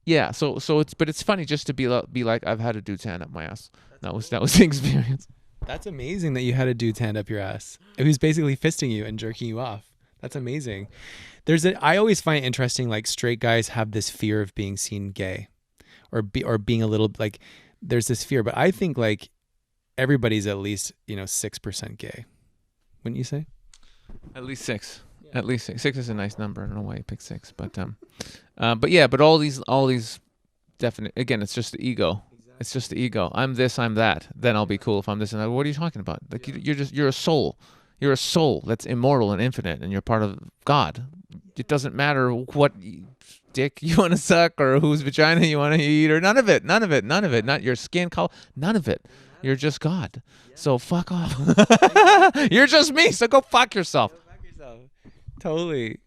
Yeah, so it's funny just to be like, I've had a dude's hand up my ass. That was the experience. That's amazing that you had a dude's hand up your ass who's basically fisting you and jerking you off. That's amazing. I always find it interesting, like straight guys have this fear of being seen gay, or being a little like there's this fear. But I think like everybody's at least, 6% gay. Wouldn't you say? At least 6. At least 6. 6 is a nice number. I don't know why you picked 6, but yeah, but all these definite. Again, it's just the ego. It's just the ego. I'm this, I'm that. Then I'll be cool if I'm this and that. What are you talking about? Like you're a soul. You're a soul that's immortal and infinite, and you're part of God. It doesn't matter what dick you want to suck or whose vagina you want to eat or none of it. Not your skin color. None of it. You're just God. So fuck off. You're just me. So go fuck yourself. Totally.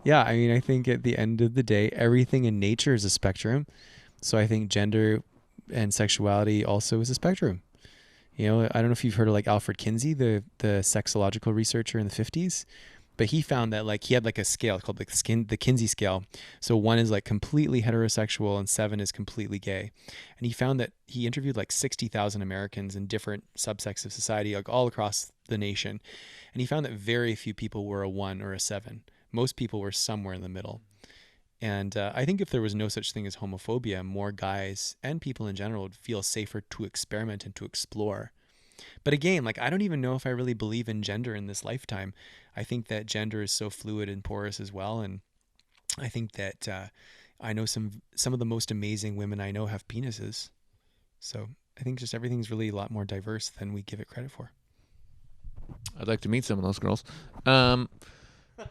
Yeah. I mean, I think at the end of the day, everything in nature is a spectrum. So I think gender and sexuality also is a spectrum. I don't know if you've heard of like Alfred Kinsey, the sexological researcher in the 50s, but he found that like he had like a scale called like the Kinsey scale. So 1 is like completely heterosexual and 7 is completely gay. And he found that he interviewed like 60,000 Americans in different subsects of society, like all across the nation. And he found that very few people were a 1 or a 7. Most people were somewhere in the middle. And I think if there was no such thing as homophobia, more guys and people in general would feel safer to experiment and to explore. But again, like I don't even know if I really believe in gender in this lifetime. I think that gender is so fluid and porous as well. And I think that I know some of the most amazing women I know have penises. So I think just everything's really a lot more diverse than we give it credit for. I'd like to meet some of those girls.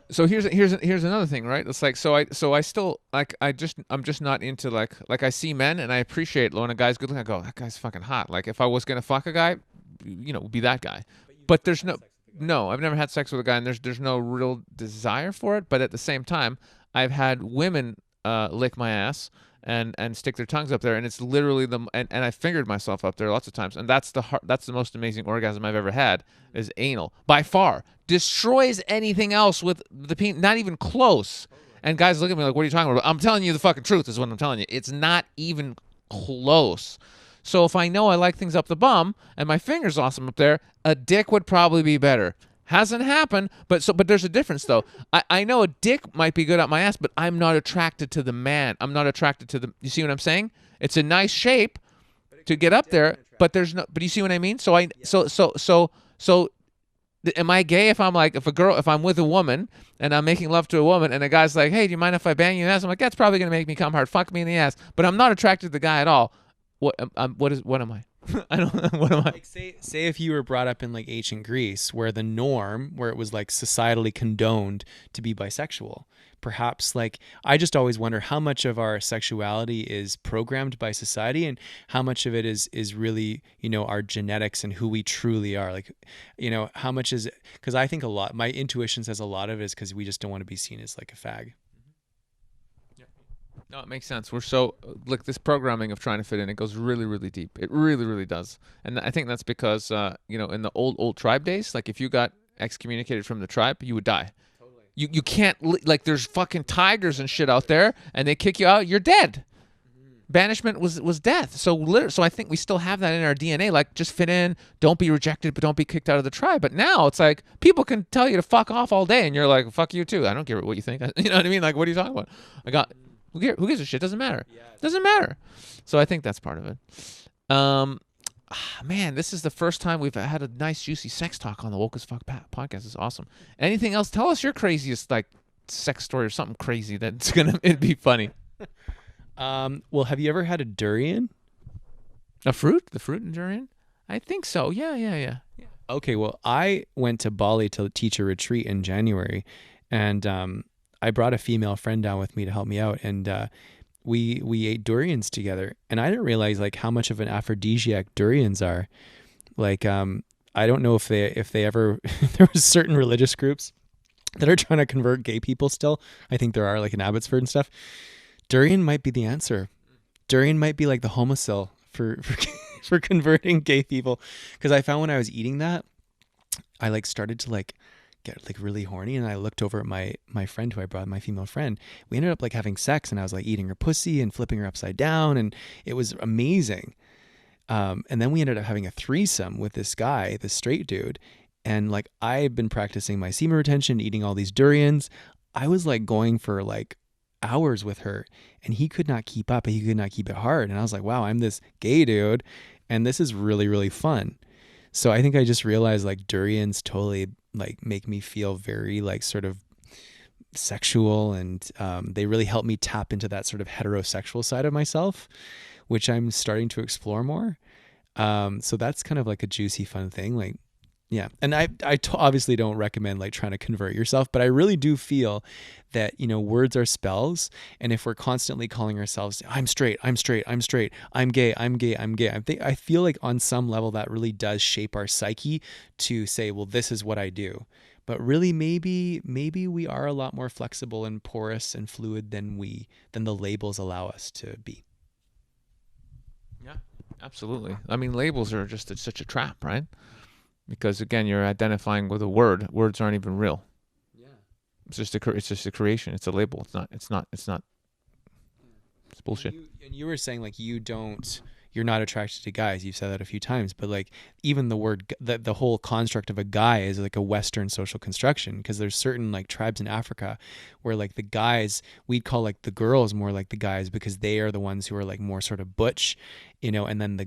So here's another thing, right? It's like I still like I'm just not into like I see men and I appreciate when a guy's good looking. I go, that guy's fucking hot. Like if I was gonna fuck a guy, be that guy. But there's no, I've never had sex with a guy, and there's no real desire for it. But at the same time, I've had women lick my ass and stick their tongues up there, and it's literally and I fingered myself up there lots of times, and that's the most amazing orgasm I've ever had is anal by far. Destroys anything else with the penis, not even close. And guys look at me like, what are you talking about? I'm telling you the fucking truth is what I'm telling you. It's not even close. So if I know I like things up the bum and my finger's awesome up there, a dick would probably be better. Hasn't happened, but there's a difference though. I know a dick might be good up my ass, but I'm not attracted to the man. I'm not attracted to the. You see what I'm saying? It's a nice shape to get up there, but there's no. But you see what I mean? So am I gay if I'm like if I'm with a woman and I'm making love to a woman and a guy's like, hey, do you mind if I bang you in the ass? I'm like, that's probably gonna make me come hard. Fuck me in the ass. But I'm not attracted to the guy at all. What am I? I don't. What am I? Like say if you were brought up in like ancient Greece, where the norm, where it was like societally condoned to be bisexual, perhaps like I just always wonder how much of our sexuality is programmed by society and how much of it is really our genetics and who we truly are. Like how much is it? Because I think a lot. My intuition says a lot of it is because we just don't want to be seen as like a fag. No, it makes sense. We're so like this programming of trying to fit in. It goes really, really deep. It really, really does. And I think that's because in the old tribe days, like if you got excommunicated from the tribe, you would die. Totally. You can't like there's fucking tigers and shit out there, and they kick you out, you're dead. Mm-hmm. Banishment was death. So I think we still have that in our DNA. Like just fit in, don't be rejected, but don't be kicked out of the tribe. But now it's like people can tell you to fuck off all day, and you're like, fuck you too. I don't care what you think. You know what I mean? Like what are you talking about? Who gives a shit? Doesn't matter. Doesn't matter. So I think that's part of it. Man, this is the first time we've had a nice, juicy sex talk on the Woke as Fuck podcast. It's awesome. Anything else? Tell us your craziest like sex story or something crazy that's it'd be funny. Well, have you ever had a durian? A fruit? The fruit and durian? I think so. Yeah. Okay, well, I went to Bali to teach a retreat in January, and I brought a female friend down with me to help me out, and we ate durians together. And I didn't realize like how much of an aphrodisiac durians are. Like I don't know if they ever there was certain religious groups that are trying to convert gay people still. I think there are like in Abbotsford and stuff. Durian might be the answer. Durian might be like the homicide for converting gay people. Because I found when I was eating that, I like started to like get like really horny, and I looked over at my friend who I brought, my female friend. We ended up like having sex, and I was like eating her pussy and flipping her upside down, and it was amazing. And then we ended up having a threesome with this guy, this straight dude, and like I've been practicing my semen retention, eating all these durians. I was like going for like hours with her, and he could not keep up. He could not keep it hard. And I was like, wow, I'm this gay dude, and this is really, really fun. So I think I just realized like durians totally like make me feel very like sort of sexual, and they really help me tap into that sort of heterosexual side of myself, which I'm starting to explore more. So that's kind of like a juicy, fun thing. Like, yeah. And I obviously don't recommend like trying to convert yourself, but I really do feel that, you know, words are spells. And if we're constantly calling ourselves, I'm straight, I'm straight, I'm straight, I'm gay, I'm gay, I'm gay. I feel like on some level that really does shape our psyche to say, well, this is what I do. But really, maybe we are a lot more flexible and porous and fluid than the labels allow us to be. Yeah, absolutely. I mean, labels are just such a trap, right? Because again, you're identifying with a word. Words aren't even real. Yeah. It's just a creation. It's a label. It's not. It's bullshit. And you were saying like you're not attracted to guys. You've said that a few times, but like even the word, the whole construct of a guy is like a Western social construction, because there's certain like tribes in Africa where like the guys, we'd call like the girls more like the guys, because they are the ones who are like more sort of butch, you know, and then the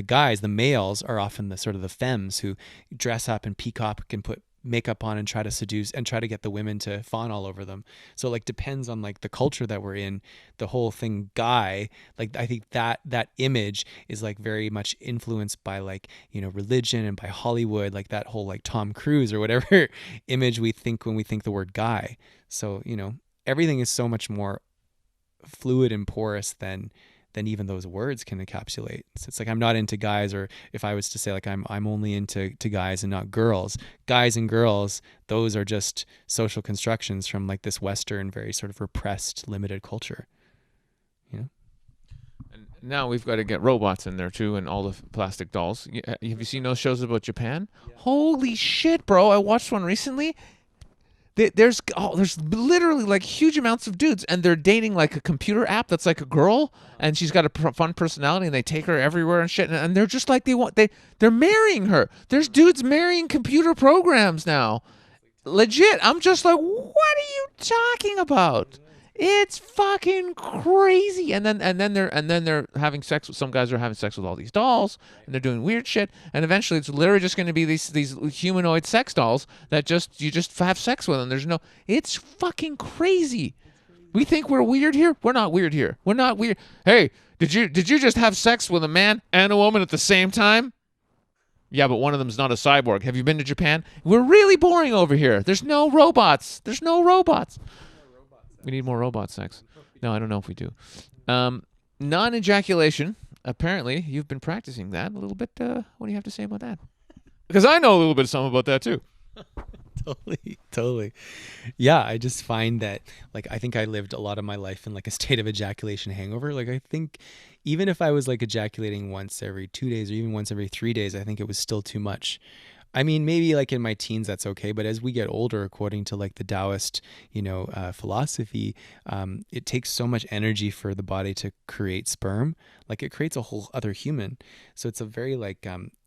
guys, the males are often the sort of the femmes who dress up and peacock and put makeup on and try to seduce and try to get the women to fawn all over them. So like depends on like the culture that we're in. The whole thing guy, like I think that image is like very much influenced by like, you know, religion and by Hollywood, like that whole like Tom Cruise or whatever image we think when we think the word guy. So, you know, everything is so much more fluid and porous than even those words can encapsulate. So it's like I'm not into guys, or if I was to say like I'm only into guys and not girls. Guys and girls, those are just social constructions from like this Western, very sort of repressed, limited culture. You know? And now we've got to get robots in there too, and all the plastic dolls. Have you seen those shows about Japan? Yeah. Holy shit, bro! I watched one recently. There's literally like huge amounts of dudes, and they're dating like a computer app that's like a girl, and she's got a fun personality, and they take her everywhere and shit, and they're just like they're marrying her. There's dudes marrying computer programs now, legit. I'm just like, what are you talking about? It's fucking crazy. And then they're having sex with, some guys are having sex with all these dolls, and they're doing weird shit, and eventually it's literally just going to be these humanoid sex dolls that you just have sex with, and it's fucking crazy. We think we're weird here. We're not weird here. We're not weird. Hey, did you just have sex with a man and a woman at the same time? Yeah, but one of them's not a cyborg. Have you been to Japan? We're really boring over here. There's no robots. We need more robot sex. No, I don't know if we do. Non-ejaculation. Apparently, you've been practicing that a little bit. What do you have to say about that? Because I know a little bit of something about that too. Totally. Yeah, I just find that, like, I think I lived a lot of my life in like a state of ejaculation hangover. Like, I think even if I was like ejaculating once every 2 days or even once every 3 days, I think it was still too much. I mean, maybe like in my teens, that's okay. But as we get older, according to like the Taoist, philosophy, it takes so much energy for the body to create sperm. Like it creates a whole other human. So it's a very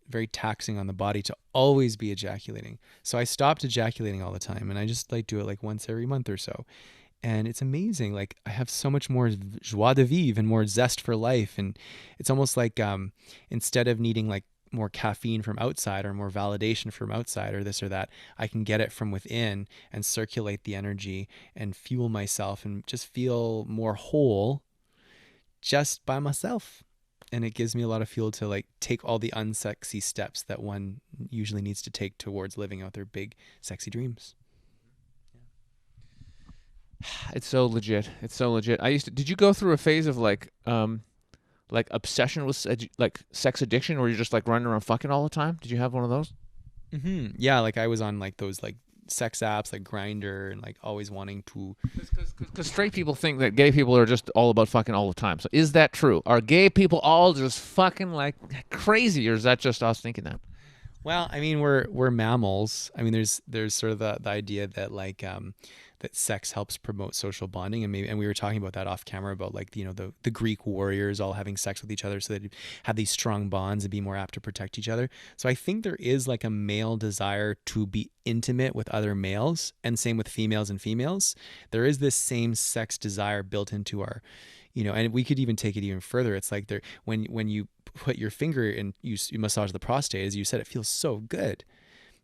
very taxing on the body to always be ejaculating. So I stopped ejaculating all the time, and I just like do it like once every month or so. And it's amazing. Like I have so much more joie de vivre and more zest for life. And it's almost like instead of needing like more caffeine from outside or more validation from outside or this or that, I can get it from within and circulate the energy and fuel myself and just feel more whole just by myself. And it gives me a lot of fuel to like take all the unsexy steps that one usually needs to take towards living out their big sexy dreams. It's so legit. Did you go through a phase of like obsession with like sex addiction, where you're just like running around fucking all the time? Did you have one of those? Mm-hmm. Yeah, like I was on like those like sex apps like Grindr and like always wanting to. Because straight people think that gay people are just all about fucking all the time. So is that true? Are gay people all just fucking like crazy, or is that just us thinking that? Well, I mean, we're mammals. I mean, there's sort of the idea that like that sex helps promote social bonding, and we were talking about that off camera about like, you know, the Greek warriors all having sex with each other so they'd have these strong bonds and be more apt to protect each other. So I think there is like a male desire to be intimate with other males, and same with females and females. There is this same sex desire built into our, you know, and we could even take it even further. It's like there, when you put your finger and you massage the prostate, as you said, it feels so good.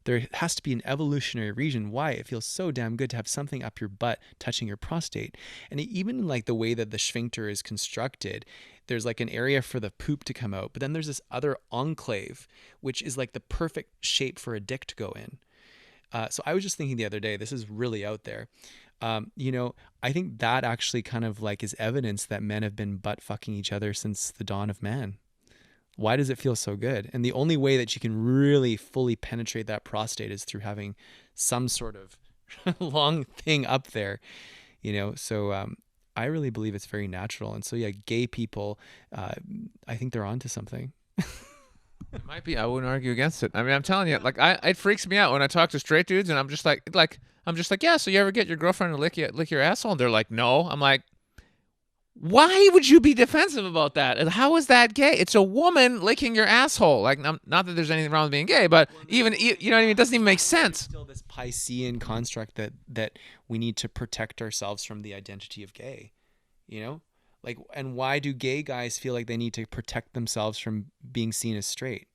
There has to be an evolutionary reason why it feels so damn good to have something up your butt touching your prostate. And even like the way that the sphincter is constructed, there's like an area for the poop to come out, but then there's this other enclave, which is like the perfect shape for a dick to go in. So I was just thinking the other day, this is really out there. You know, I think that actually kind of like is evidence that men have been butt fucking each other since the dawn of man. Why does it feel so good? And the only way that you can really fully penetrate that prostate is through having some sort of long thing up there, you know? So I really believe it's very natural. And so, yeah, gay people, I think they're onto something. It might be. I wouldn't argue against it. I mean, I'm telling you, like, it freaks me out when I talk to straight dudes, and I'm just like, yeah. So you ever get your girlfriend to lick your asshole? And they're like, no. I'm like, why would you be defensive about that? And how is that gay? It's a woman licking your asshole. Like, not that there's anything wrong with being gay, but even, you know what I mean? It doesn't even make sense. Still this Piscean construct that we need to protect ourselves from the identity of gay, you know? Like, and why do gay guys feel like they need to protect themselves from being seen as straight?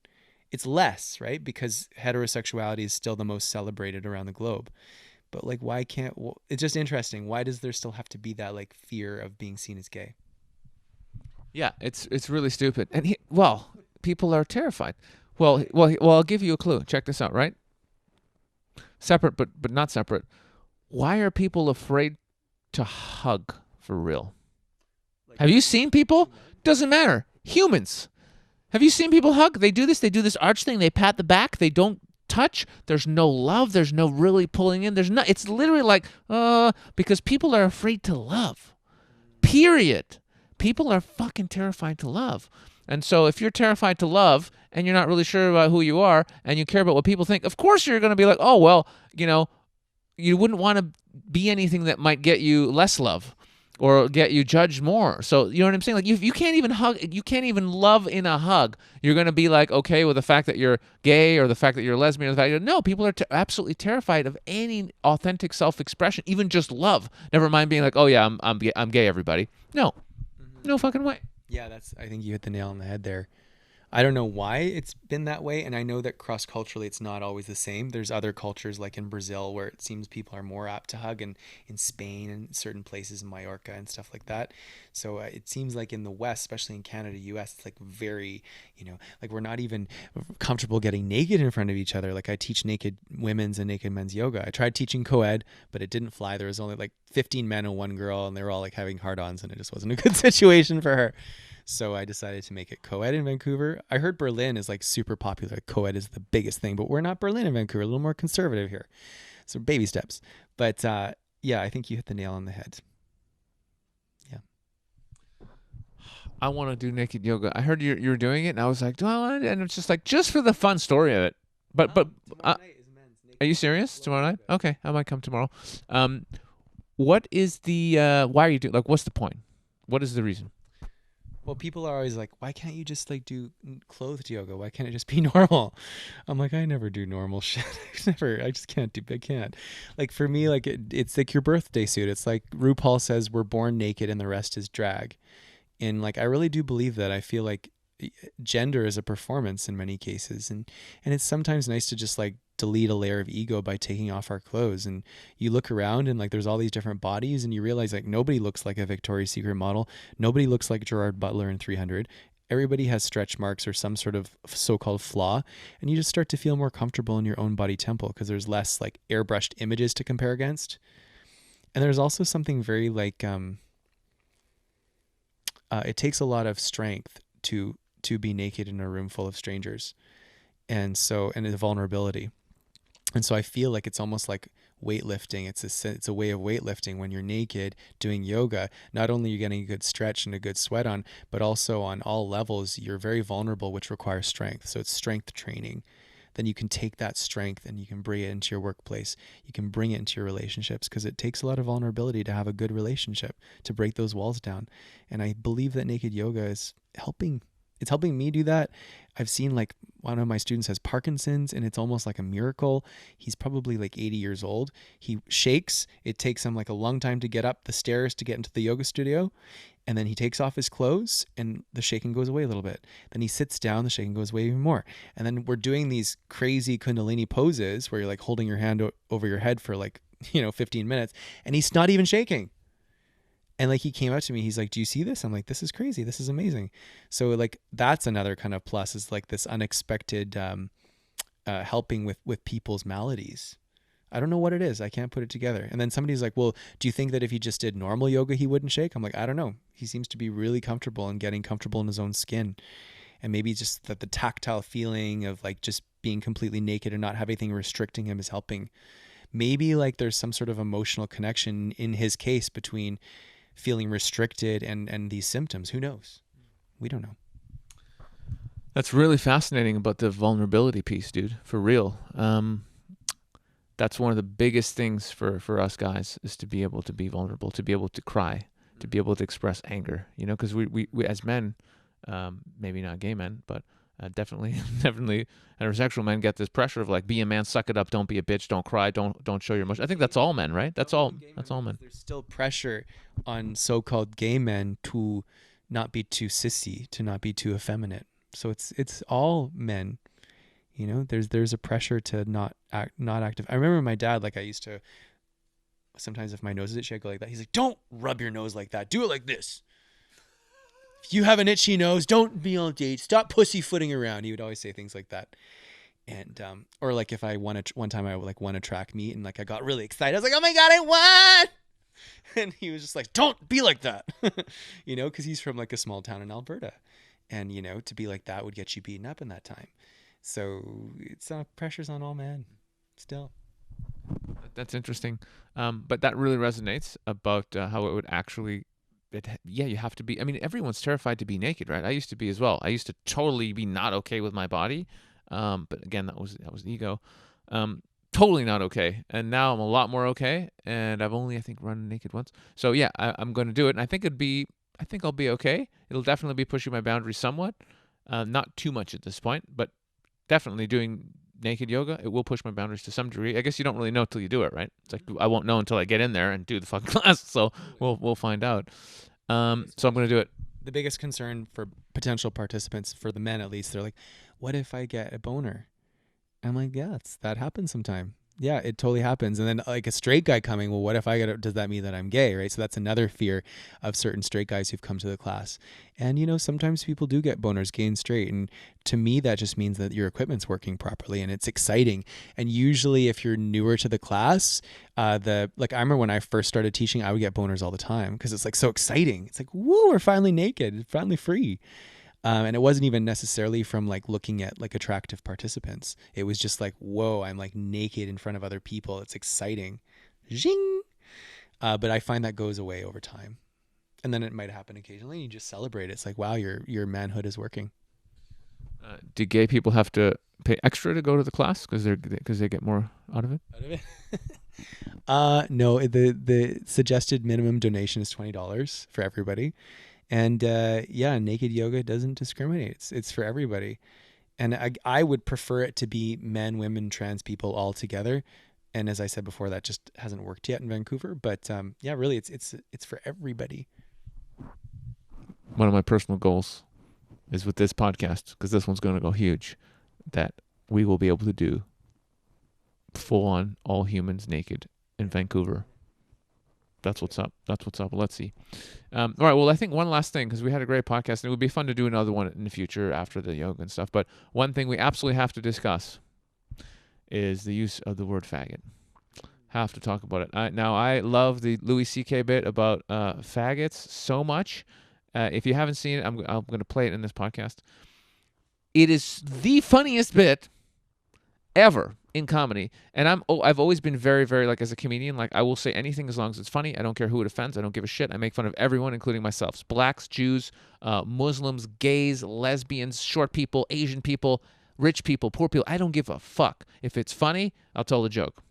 It's less, right? Because heterosexuality is still the most celebrated around the globe. But like, why can't, it's just interesting. Why does there still have to be that like fear of being seen as gay? Yeah, it's really stupid. And people are terrified. Well, I'll give you a clue. Check this out, right? Separate, but not separate. Why are people afraid to hug for real? Have you seen people? Doesn't matter. Humans. Have you seen people hug? They do this arch thing. They pat the back. They don't touch. There's no love. There's no really pulling in. It's literally like, because people are afraid to love. Period. People are fucking terrified to love. And so if you're terrified to love and you're not really sure about who you are and you care about what people think, of course you're going to be like, oh, well, you know, you wouldn't want to be anything that might get you less love or get you judged more. So, you know what I'm saying? Like, you can't even hug, you can't even love in a hug. You're going to be like, okay with the fact that you're gay or the fact that you're a lesbian or the fact that no, people are absolutely terrified of any authentic self-expression, even just love. Never mind being like, oh yeah, I'm gay, everybody. No, no fucking way. Yeah, I think you hit the nail on the head there. I don't know why it's been that way, and I know that cross-culturally it's not always the same. There's other cultures like in Brazil where it seems people are more apt to hug, and in Spain and certain places in Mallorca and stuff like that. So it seems like in the West, especially in Canada, US, it's like very, you know, like we're not even comfortable getting naked in front of each other. Like I teach naked women's and naked men's yoga. I tried teaching co-ed, but it didn't fly. There was only like 15 men and one girl, and they were all like having hard-ons, and it just wasn't a good situation for her. So I decided to make it co-ed in Vancouver. I heard Berlin is like super popular. Co-ed is the biggest thing, but we're not Berlin and Vancouver, a little more conservative here. So baby steps. But yeah, I think you hit the nail on the head. Yeah. I want to do naked yoga. I heard you're doing it, and I was like, do I want to? And it's just like, just for the fun story of it. But tomorrow night is men's naked. Are you serious? Tomorrow night? Okay, I might come tomorrow. What is the, why are you doing, like, what's the point? What is the reason? Well, people are always like, why can't you just like do clothed yoga? Why can't it just be normal? I'm like, I never do normal shit. I just can't I can't. Like for me, like it's like your birthday suit. It's like RuPaul says we're born naked and the rest is drag. And like, I really do believe that. I feel like gender is a performance in many cases. And it's sometimes nice to just like delete a layer of ego by taking off our clothes. And you look around and like there's all these different bodies and you realize like nobody looks like a Victoria's Secret model. Nobody looks like Gerard Butler in 300. Everybody has stretch marks or some sort of so-called flaw. And you just start to feel more comfortable in your own body temple because there's less like airbrushed images to compare against. And there's also something very like, it takes a lot of strength to be naked in a room full of strangers. And the vulnerability. And so I feel like it's almost like weightlifting. It's a way of weightlifting when you're naked doing yoga. Not only are you getting a good stretch and a good sweat on, but also on all levels, you're very vulnerable, which requires strength. So it's strength training then you can take that strength and you can bring it into your workplace. You can bring it into your relationships, because it takes a lot of vulnerability to have a good relationship, to break those walls down. And I believe that naked yoga is helping. It's helping me do that. I've seen, like, one of my students has Parkinson's, and it's almost like a miracle. He's probably like 80 years old. He shakes. It takes him like a long time to get up the stairs to get into the yoga studio. And then he takes off his clothes and the shaking goes away a little bit. Then he sits down, the shaking goes away even more. And then we're doing these crazy Kundalini poses where you're like holding your hand over your head for like, 15 minutes, and he's not even shaking. And like, he came up to me, he's like, do you see this? I'm like, this is crazy. This is amazing. So like, that's another kind of plus, is like this unexpected helping with people's maladies. I don't know what it is. I can't put it together. And then somebody's like, well, do you think that if he just did normal yoga, he wouldn't shake? I'm like, I don't know. He seems to be really comfortable and getting comfortable in his own skin. And maybe just that the tactile feeling of like just being completely naked and not having anything restricting him is helping. Maybe like there's some sort of emotional connection in his case between feeling restricted and these symptoms. Who knows? We don't know. That's really fascinating about the vulnerability piece, dude. For real. That's one of the biggest things for us guys, is to be able to be vulnerable, to be able to cry, to be able to express anger, because we as men, maybe not gay men, but definitely heterosexual men get this pressure of like, be a man, suck it up, don't be a bitch, don't cry, don't show your emotion. I think that's all men, right? That's all men. There's still pressure on so-called gay men to not be too sissy, to not be too effeminate. So it's all men. There's a pressure to not active. I remember my dad, like, I used to, sometimes if my nose is itchy, I go like that. He's like, don't rub your nose like that. Do it like this. If you have an itchy nose, don't be on dates. Stop pussyfooting around. He would always say things like that. And, or like if I won one time I like won a track meet and like I got really excited. I was like, oh my God, I won. And he was just like, don't be like that. Cause he's from like a small town in Alberta. And, to be like that would get you beaten up in that time. So it's pressure's on all men still. That's interesting. But that really resonates about how it would actually, you have to be, everyone's terrified to be naked, right? I used to be as well. I used to totally be not okay with my body. But again, that was ego. Totally not okay. And now I'm a lot more okay. And I've only, I think, run naked once. So yeah, I'm going to do it. And I think I'll be okay. It'll definitely be pushing my boundaries somewhat. Not too much at this point, but definitely doing naked yoga, it will push my boundaries to some degree. I guess you don't really know till you do it, right? It's like, I won't know until I get in there and do the fucking class. So we'll find out. So I'm going to do it. The biggest concern for potential participants, for the men at least, they're like, what if I get a boner? I'm like, yeah, that happens sometime. Yeah, it totally happens. And then like a straight guy coming, well, what if I get it? Does that mean that I'm gay, right? So that's another fear of certain straight guys who've come to the class. And, sometimes people do get boners gay and straight. And to me, that just means that your equipment's working properly and it's exciting. And usually if you're newer to the class, I remember when I first started teaching, I would get boners all the time because it's like so exciting. It's like, whoa, we're finally naked, finally free. And it wasn't even necessarily from like looking at like attractive participants. It was just like, whoa, I'm like naked in front of other people. It's exciting. Zing. But I find that goes away over time. And then it might happen occasionally. And you just celebrate it. It's like, wow, your manhood is working. Do gay people have to pay extra to go to the class because they get more out of it? No, the suggested minimum donation is $20 for everybody. And naked yoga doesn't discriminate. It's for everybody. And I would prefer it to be men, women, trans people all together. And as I said before, that just hasn't worked yet in Vancouver. But really, it's for everybody. One of my personal goals is with this podcast, because this one's going to go huge, that we will be able to do full on all humans naked in Vancouver. That's what's up. Let's see. All right. Well, I think one last thing, because we had a great podcast, and it would be fun to do another one in the future after the yoga and stuff. But one thing we absolutely have to discuss is the use of the word faggot. Have to talk about it. Now, I love the Louis C.K. bit about faggots so much. If you haven't seen it, I'm going to play it in this podcast. It is the funniest bit ever in comedy. And I've always been very, very, like, as a comedian, like, I will say anything as long as it's funny. I don't care who it offends. I don't give a shit. I make fun of everyone, including myself. Blacks, Jews, Muslims, gays, lesbians, short people, Asian people, rich people, poor people. I don't give a fuck. If it's funny, I'll tell the joke.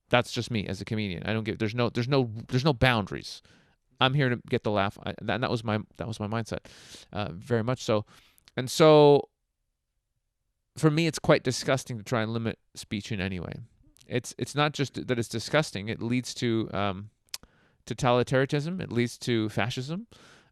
That's just me as a comedian. I don't give. There's no boundaries. I'm here to get the laugh. That was my mindset, very much so. And so, for me, it's quite disgusting to try and limit speech in any way. It's not just that it's disgusting. It leads to totalitarianism. It leads to fascism,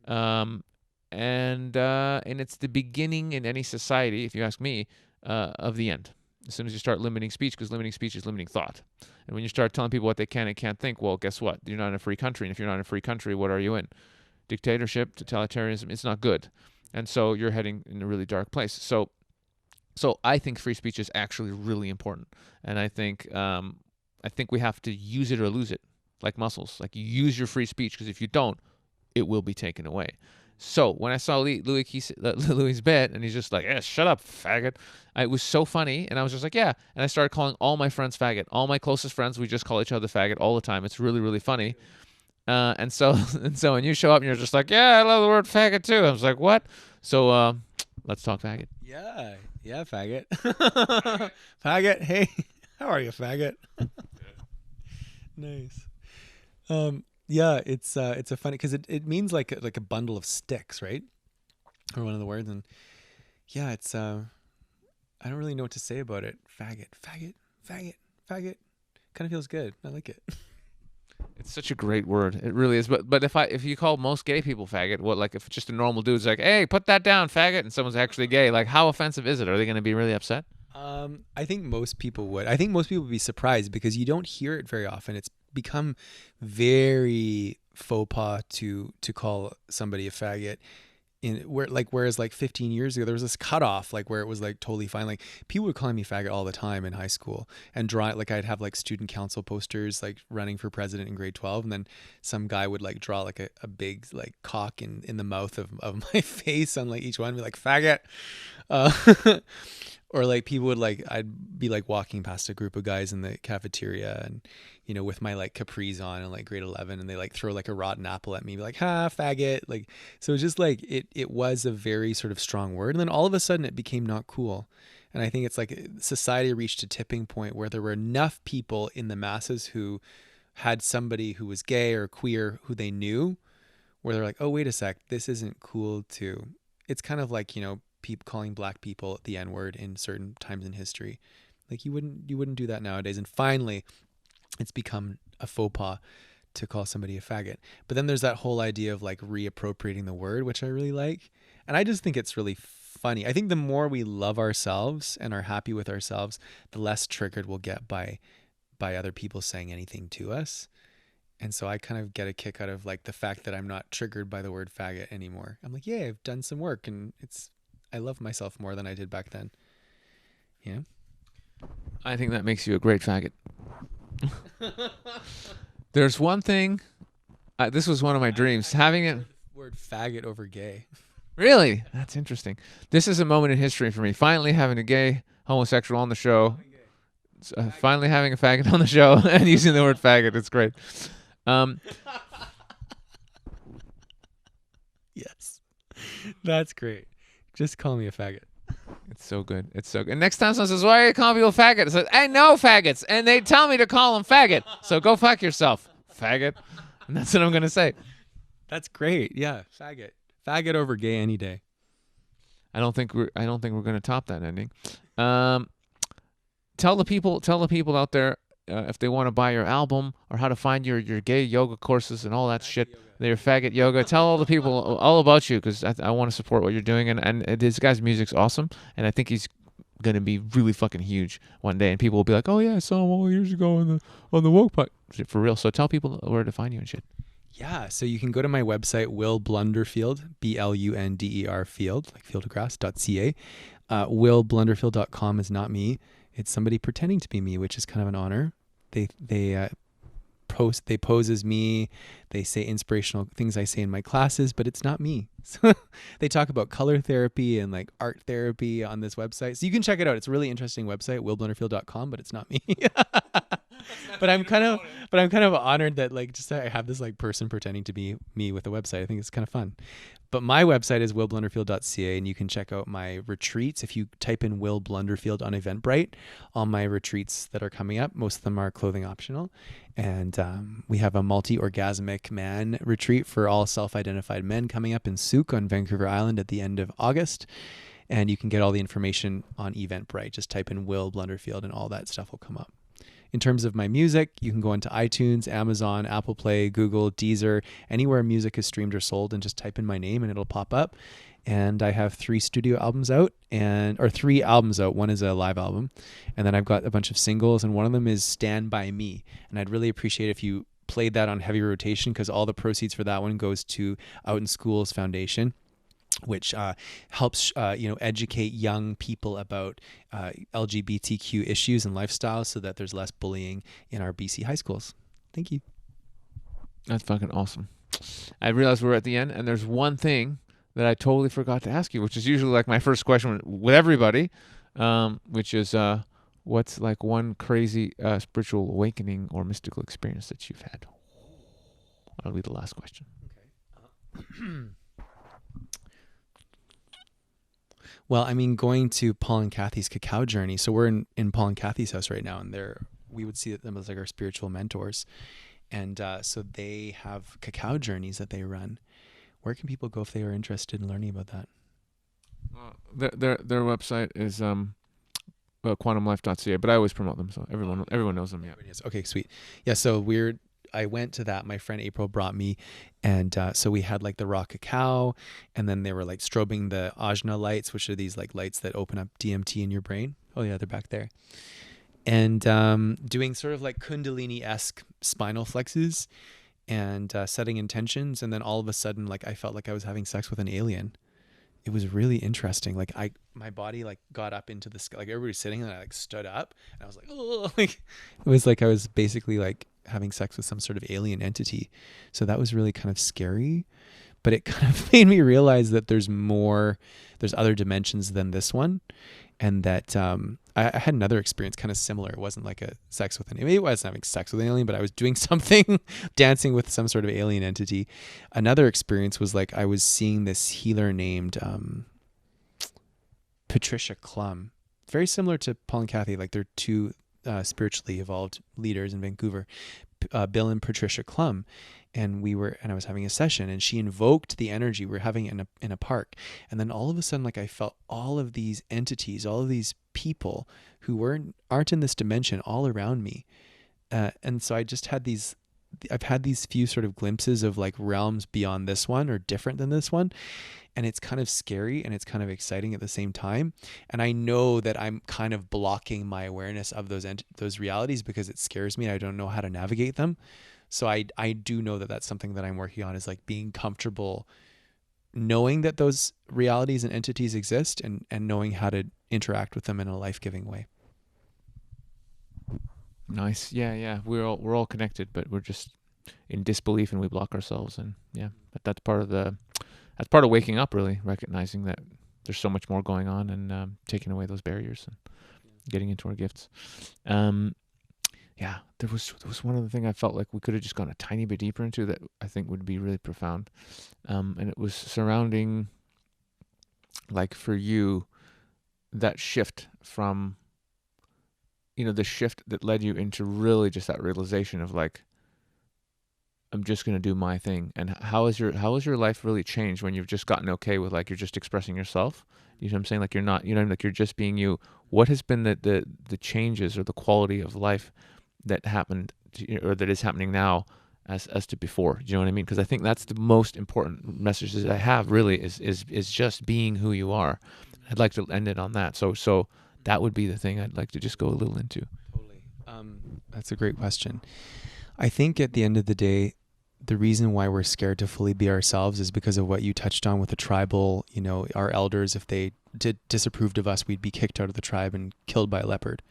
and it's the beginning in any society, if you ask me, of the end. As soon as you start limiting speech, because limiting speech is limiting thought. And when you start telling people what they can and can't think, well, guess what? You're not in a free country. And if you're not in a free country, what are you in? Dictatorship, totalitarianism. It's not good. And so you're heading in a really dark place. So I think free speech is actually really important. And I think we have to use it or lose it, like muscles. Like, you use your free speech, because if you don't, it will be taken away. So when I saw Louis' bit, and he's just like, shut up, faggot. It was so funny, and I was just like, yeah. And I started calling all my friends faggot. All my closest friends, we just call each other faggot all the time. It's really, really funny. And so when you show up and you're just like, yeah, I love the word faggot too. I was like, what? So let's talk faggot. Yeah, faggot. Faggot, hey, how are you, faggot? Nice. Yeah, it's a funny, because it means like a bundle of sticks, right? Or one of the words, and yeah, it's I don't really know what to say about it. Faggot. Kind of feels good. I like it. It's such a great word. It really is. But if you call most gay people faggot, what, like, if just a normal dude's like, hey, put that down, faggot, and someone's actually gay, like, how offensive is it? Are they going to be really upset? I think most people would. I think most people would be surprised, because you don't hear it very often. It's become very faux pas to call somebody a faggot. Whereas 15 years ago there was this cutoff, like, where it was like totally fine. Like, people were calling me faggot all the time in high school, and I'd have like student council posters like running for president in grade 12, and then some guy would like draw like a big like cock in the mouth of my face on like each one, and be like, faggot. Or like people would like, I'd be like walking past a group of guys in the cafeteria, and with my like capris on in like grade 11, and they like throw like a rotten apple at me, be like, ha, faggot. Like, so just like it was a very sort of strong word, and then all of a sudden it became not cool. And I think it's like society reached a tipping point where there were enough people in the masses who had somebody who was gay or queer who they knew, where they're like, oh, wait a sec, this isn't cool too. It's kind of like, people calling black people the N-word in certain times in history. Like, you wouldn't do that nowadays. And finally, it's become a faux pas to call somebody a faggot. But then there's that whole idea of like reappropriating the word, which I really like. And I just think it's really funny. I think the more we love ourselves and are happy with ourselves, the less triggered we'll get by other people saying anything to us. And so I kind of get a kick out of like the fact that I'm not triggered by the word faggot anymore. I'm like, yeah, I've done some work, and I love myself more than I did back then. Yeah. I think that makes you a great faggot. There's one thing. This was one of my dreams. Having it. Word faggot over gay. Really? That's interesting. This is a moment in history for me. Finally having a gay homosexual on the show. Finally having a faggot on the show and using the word faggot. It's great. Yes. That's great. Just call me a faggot. It's so good. It's so good. And next time someone says, why are you calling people faggot? I said, I know faggots, and they tell me to call them faggot. So go fuck yourself, faggot. And that's what I'm going to say. That's great. Yeah, faggot. Faggot over gay any day. I don't think we're going to top that ending. Tell the people out there if they want to buy your album, or how to find your gay yoga courses and all that shit. Your faggot yoga. Tell all the people all about you, because I want to support what you're doing. And this guy's music's awesome, and I think he's going to be really fucking huge one day. And people will be like, oh yeah, I saw him all years ago on the Woke pod. For real. So tell people where to find you and shit. Yeah, so you can go to my website, willblunderfield, BLUNDER field, like field of grass.ca. Willblunderfield.com is not me. It's somebody pretending to be me, which is kind of an honor. They pose as me. They say inspirational things I say in my classes, but it's not me. So they talk about color therapy and like art therapy on this website. So you can check it out. It's a really interesting website, willblunderfield.com, but it's not me. but I'm kind of honored that like just I have this like person pretending to be me with a website. I think it's kind of fun. But my website is willblunderfield.ca, and you can check out my retreats. If you type in Will Blunderfield on Eventbrite, all my retreats that are coming up, most of them are clothing optional. And we have a multi-orgasmic man retreat for all self-identified men coming up in Souk on Vancouver Island at the end of August. And you can get all the information on Eventbrite. Just type in Will Blunderfield and all that stuff will come up. In terms of my music, you can go into iTunes, Amazon, Apple Play, Google, Deezer, anywhere music is streamed or sold, and just type in my name and it'll pop up. And I have 3 studio albums out, or 3 albums out. One is a live album. And then I've got a bunch of singles, and one of them is Stand By Me. And I'd really appreciate if you played that on heavy rotation, because all the proceeds for that one goes to Out in Schools Foundation, which helps educate young people about LGBTQ issues and lifestyles so that there's less bullying in our BC high schools. Thank you. That's fucking awesome. I realize we're at the end, and there's one thing that I totally forgot to ask you, which is usually like my first question with everybody, which is what's like one crazy spiritual awakening or mystical experience that you've had? That'll be the last question. Okay. Well, I mean, going to Paul and Kathy's cacao journey. So we're in Paul and Kathy's house right now, and we would see them as like our spiritual mentors. And so they have cacao journeys that they run. Where can people go if they are interested in learning about that? Their website is quantumlife.ca, but I always promote them, so everyone knows them. Yeah. Okay, sweet. Yeah, so I went to that. My friend April brought me, and so we had like the raw cacao, and then they were like strobing the ajna lights, which are these like lights that open up DMT in your brain. Oh yeah, they're back there. And doing sort of like Kundalini-esque spinal flexes and setting intentions, and then all of a sudden, like I felt like I was having sex with an alien. It was really interesting. Like my body like got up into the sky, like everybody was sitting, and I like stood up, and I was like, oh, like it was like I was basically like having sex with some sort of alien entity. So that was really kind of scary, but it kind of made me realize that there's other dimensions than this one. And that I had another experience kind of similar. It wasn't like a sex with an alien. Maybe I wasn't having sex with an alien, but I was doing something, dancing with some sort of alien entity. Another experience was like I was seeing this healer named Patricia Clum. Very similar to Paul and Kathy. Like they're 2 spiritually evolved leaders in Vancouver, Bill and Patricia Clum. And I was having a session, and she invoked the energy. We were having it in a park. And then all of a sudden, like I felt all of these entities, all of these people who aren't in this dimension all around me. And so I've had these few sort of glimpses of like realms beyond this one or different than this one. And it's kind of scary and it's kind of exciting at the same time. And I know that I'm kind of blocking my awareness of those realities because it scares me. I don't know how to navigate them. So I do know that that's something that I'm working on, is like being comfortable knowing that those realities and entities exist, and knowing how to interact with them in a life-giving way. Nice. Yeah. We're all connected, but we're just in disbelief and we block ourselves. And yeah, but that's part of waking up, really, recognizing that there's so much more going on, and taking away those barriers and getting into our gifts. Yeah, there was one other thing I felt like we could have just gone a tiny bit deeper into that I think would be really profound. And it was surrounding, like for you, that shift from, the shift that led you into really just that realization of like, I'm just going to do my thing. And how has your life really changed when you've just gotten okay with like, you're just expressing yourself? You know what I'm saying? Like you're not, like you're just being you. What has been the changes or the quality of life that happened or that is happening now as to before? Do you know what I mean? Because I think that's the most important message that I have really is just being who you are. I'd like to end it on that. So that would be the thing I'd like to just go a little into. Totally. That's a great question. I think at the end of the day, the reason why we're scared to fully be ourselves is because of what you touched on with the tribal, our elders, if they disapproved of us, we'd be kicked out of the tribe and killed by a leopard.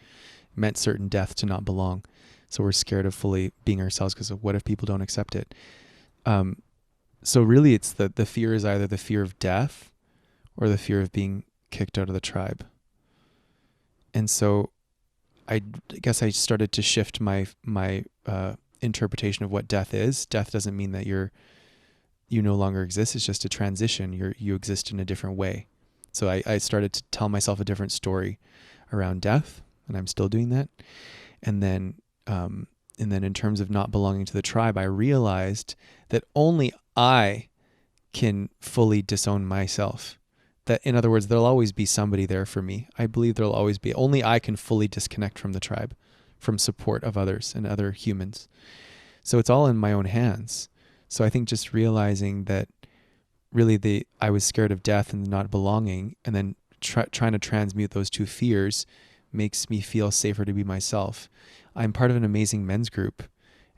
It meant certain death to not belong. So we're scared of fully being ourselves because of what if people don't accept it? So really it's the fear is either the fear of death or the fear of being kicked out of the tribe. And so I guess I started to shift my interpretation of what death is. Death doesn't mean that you no longer exist. It's just a transition. You exist in a different way. So I started to tell myself a different story around death, and I'm still doing that. And then in terms of not belonging to the tribe, I realized that only I can fully disown myself. That, in other words, there'll always be somebody there for me. I believe there'll always be. Only I can fully disconnect from the tribe, from support of others and other humans. So it's all in my own hands. So I think just realizing that really I was scared of death and not belonging, and then trying to transmute those two fears makes me feel safer to be myself. I'm part of an amazing men's group,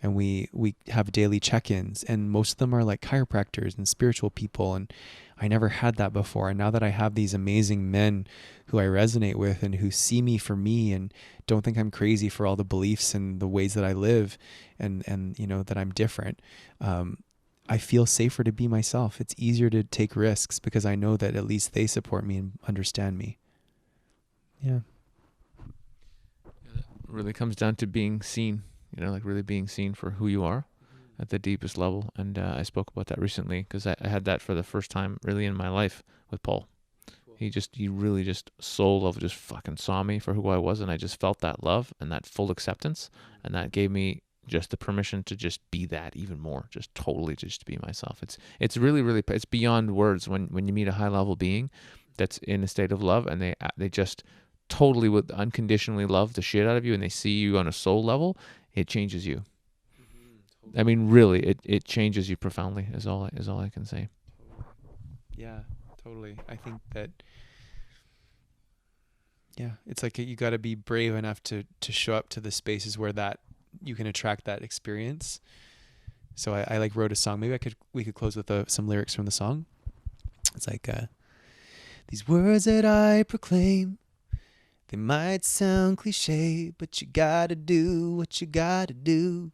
and we have daily check-ins, and most of them are like chiropractors and spiritual people, and I never had that before. And now that I have these amazing men who I resonate with and who see me for me and don't think I'm crazy for all the beliefs and the ways that I live, and that I'm different, I feel safer to be myself. It's easier to take risks because I know that at least they support me and understand me. Yeah. It really comes down to being seen, like really being seen for who you are at the deepest level. And I spoke about that recently because I had that for the first time really in my life with Paul. Cool. He really just soul level just fucking saw me for who I was, and I just felt that love and that full acceptance, and that gave me just the permission to just be that even more, just totally just be myself. It's really, really, it's beyond words when you meet a high level being that's in a state of love, and they just totally would unconditionally love the shit out of you, and they see you on a soul level. It changes you. I mean, really, it changes you profoundly is all I can say. Yeah, totally. I think that, yeah, it's like you got to be brave enough to show up to the spaces where that you can attract that experience. So I like wrote a song. Maybe we could close with some lyrics from the song. It's like, these words that I proclaim, they might sound cliche, but you gotta do what you gotta do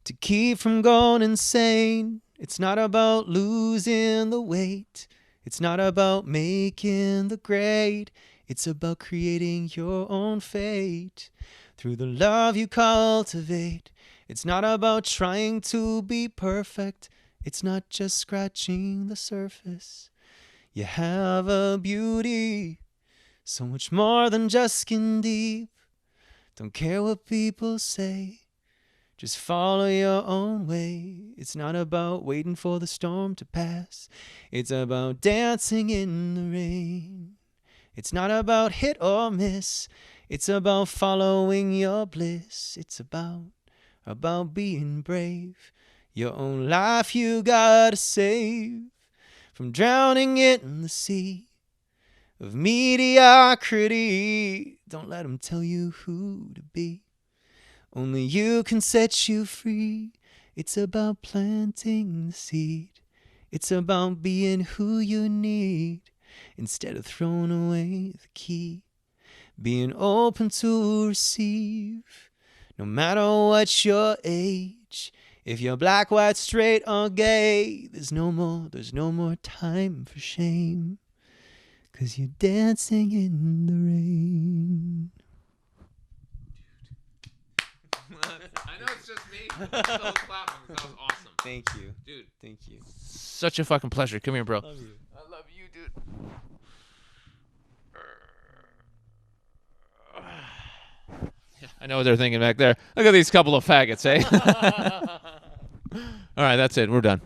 to keep from going insane. It's not about losing the weight. It's not about making the grade. It's about creating your own fate through the love you cultivate. It's not about trying to be perfect. It's not just scratching the surface. You have a beauty so much more than just skin deep. Don't care what people say. Just follow your own way. It's not about waiting for the storm to pass. It's about dancing in the rain. It's not about hit or miss. It's about following your bliss. It's about being brave. Your own life you gotta save from drowning in the sea of mediocrity. Don't let them tell you who to be. Only you can set you free. It's about planting the seed. It's about being who you need instead of throwing away the key. Being open to receive, no matter what your age. If you're black, white, straight, or gay, there's no more time for shame, 'cause you're dancing in the rain. I know it's just me. I'm still clapping. That was awesome. Thank you. Dude. Thank you. Such a fucking pleasure. Come here, bro. Love you. I love you, dude. Yeah, I know what they're thinking back there. Look at these couple of faggots, eh? All right, that's it. We're done.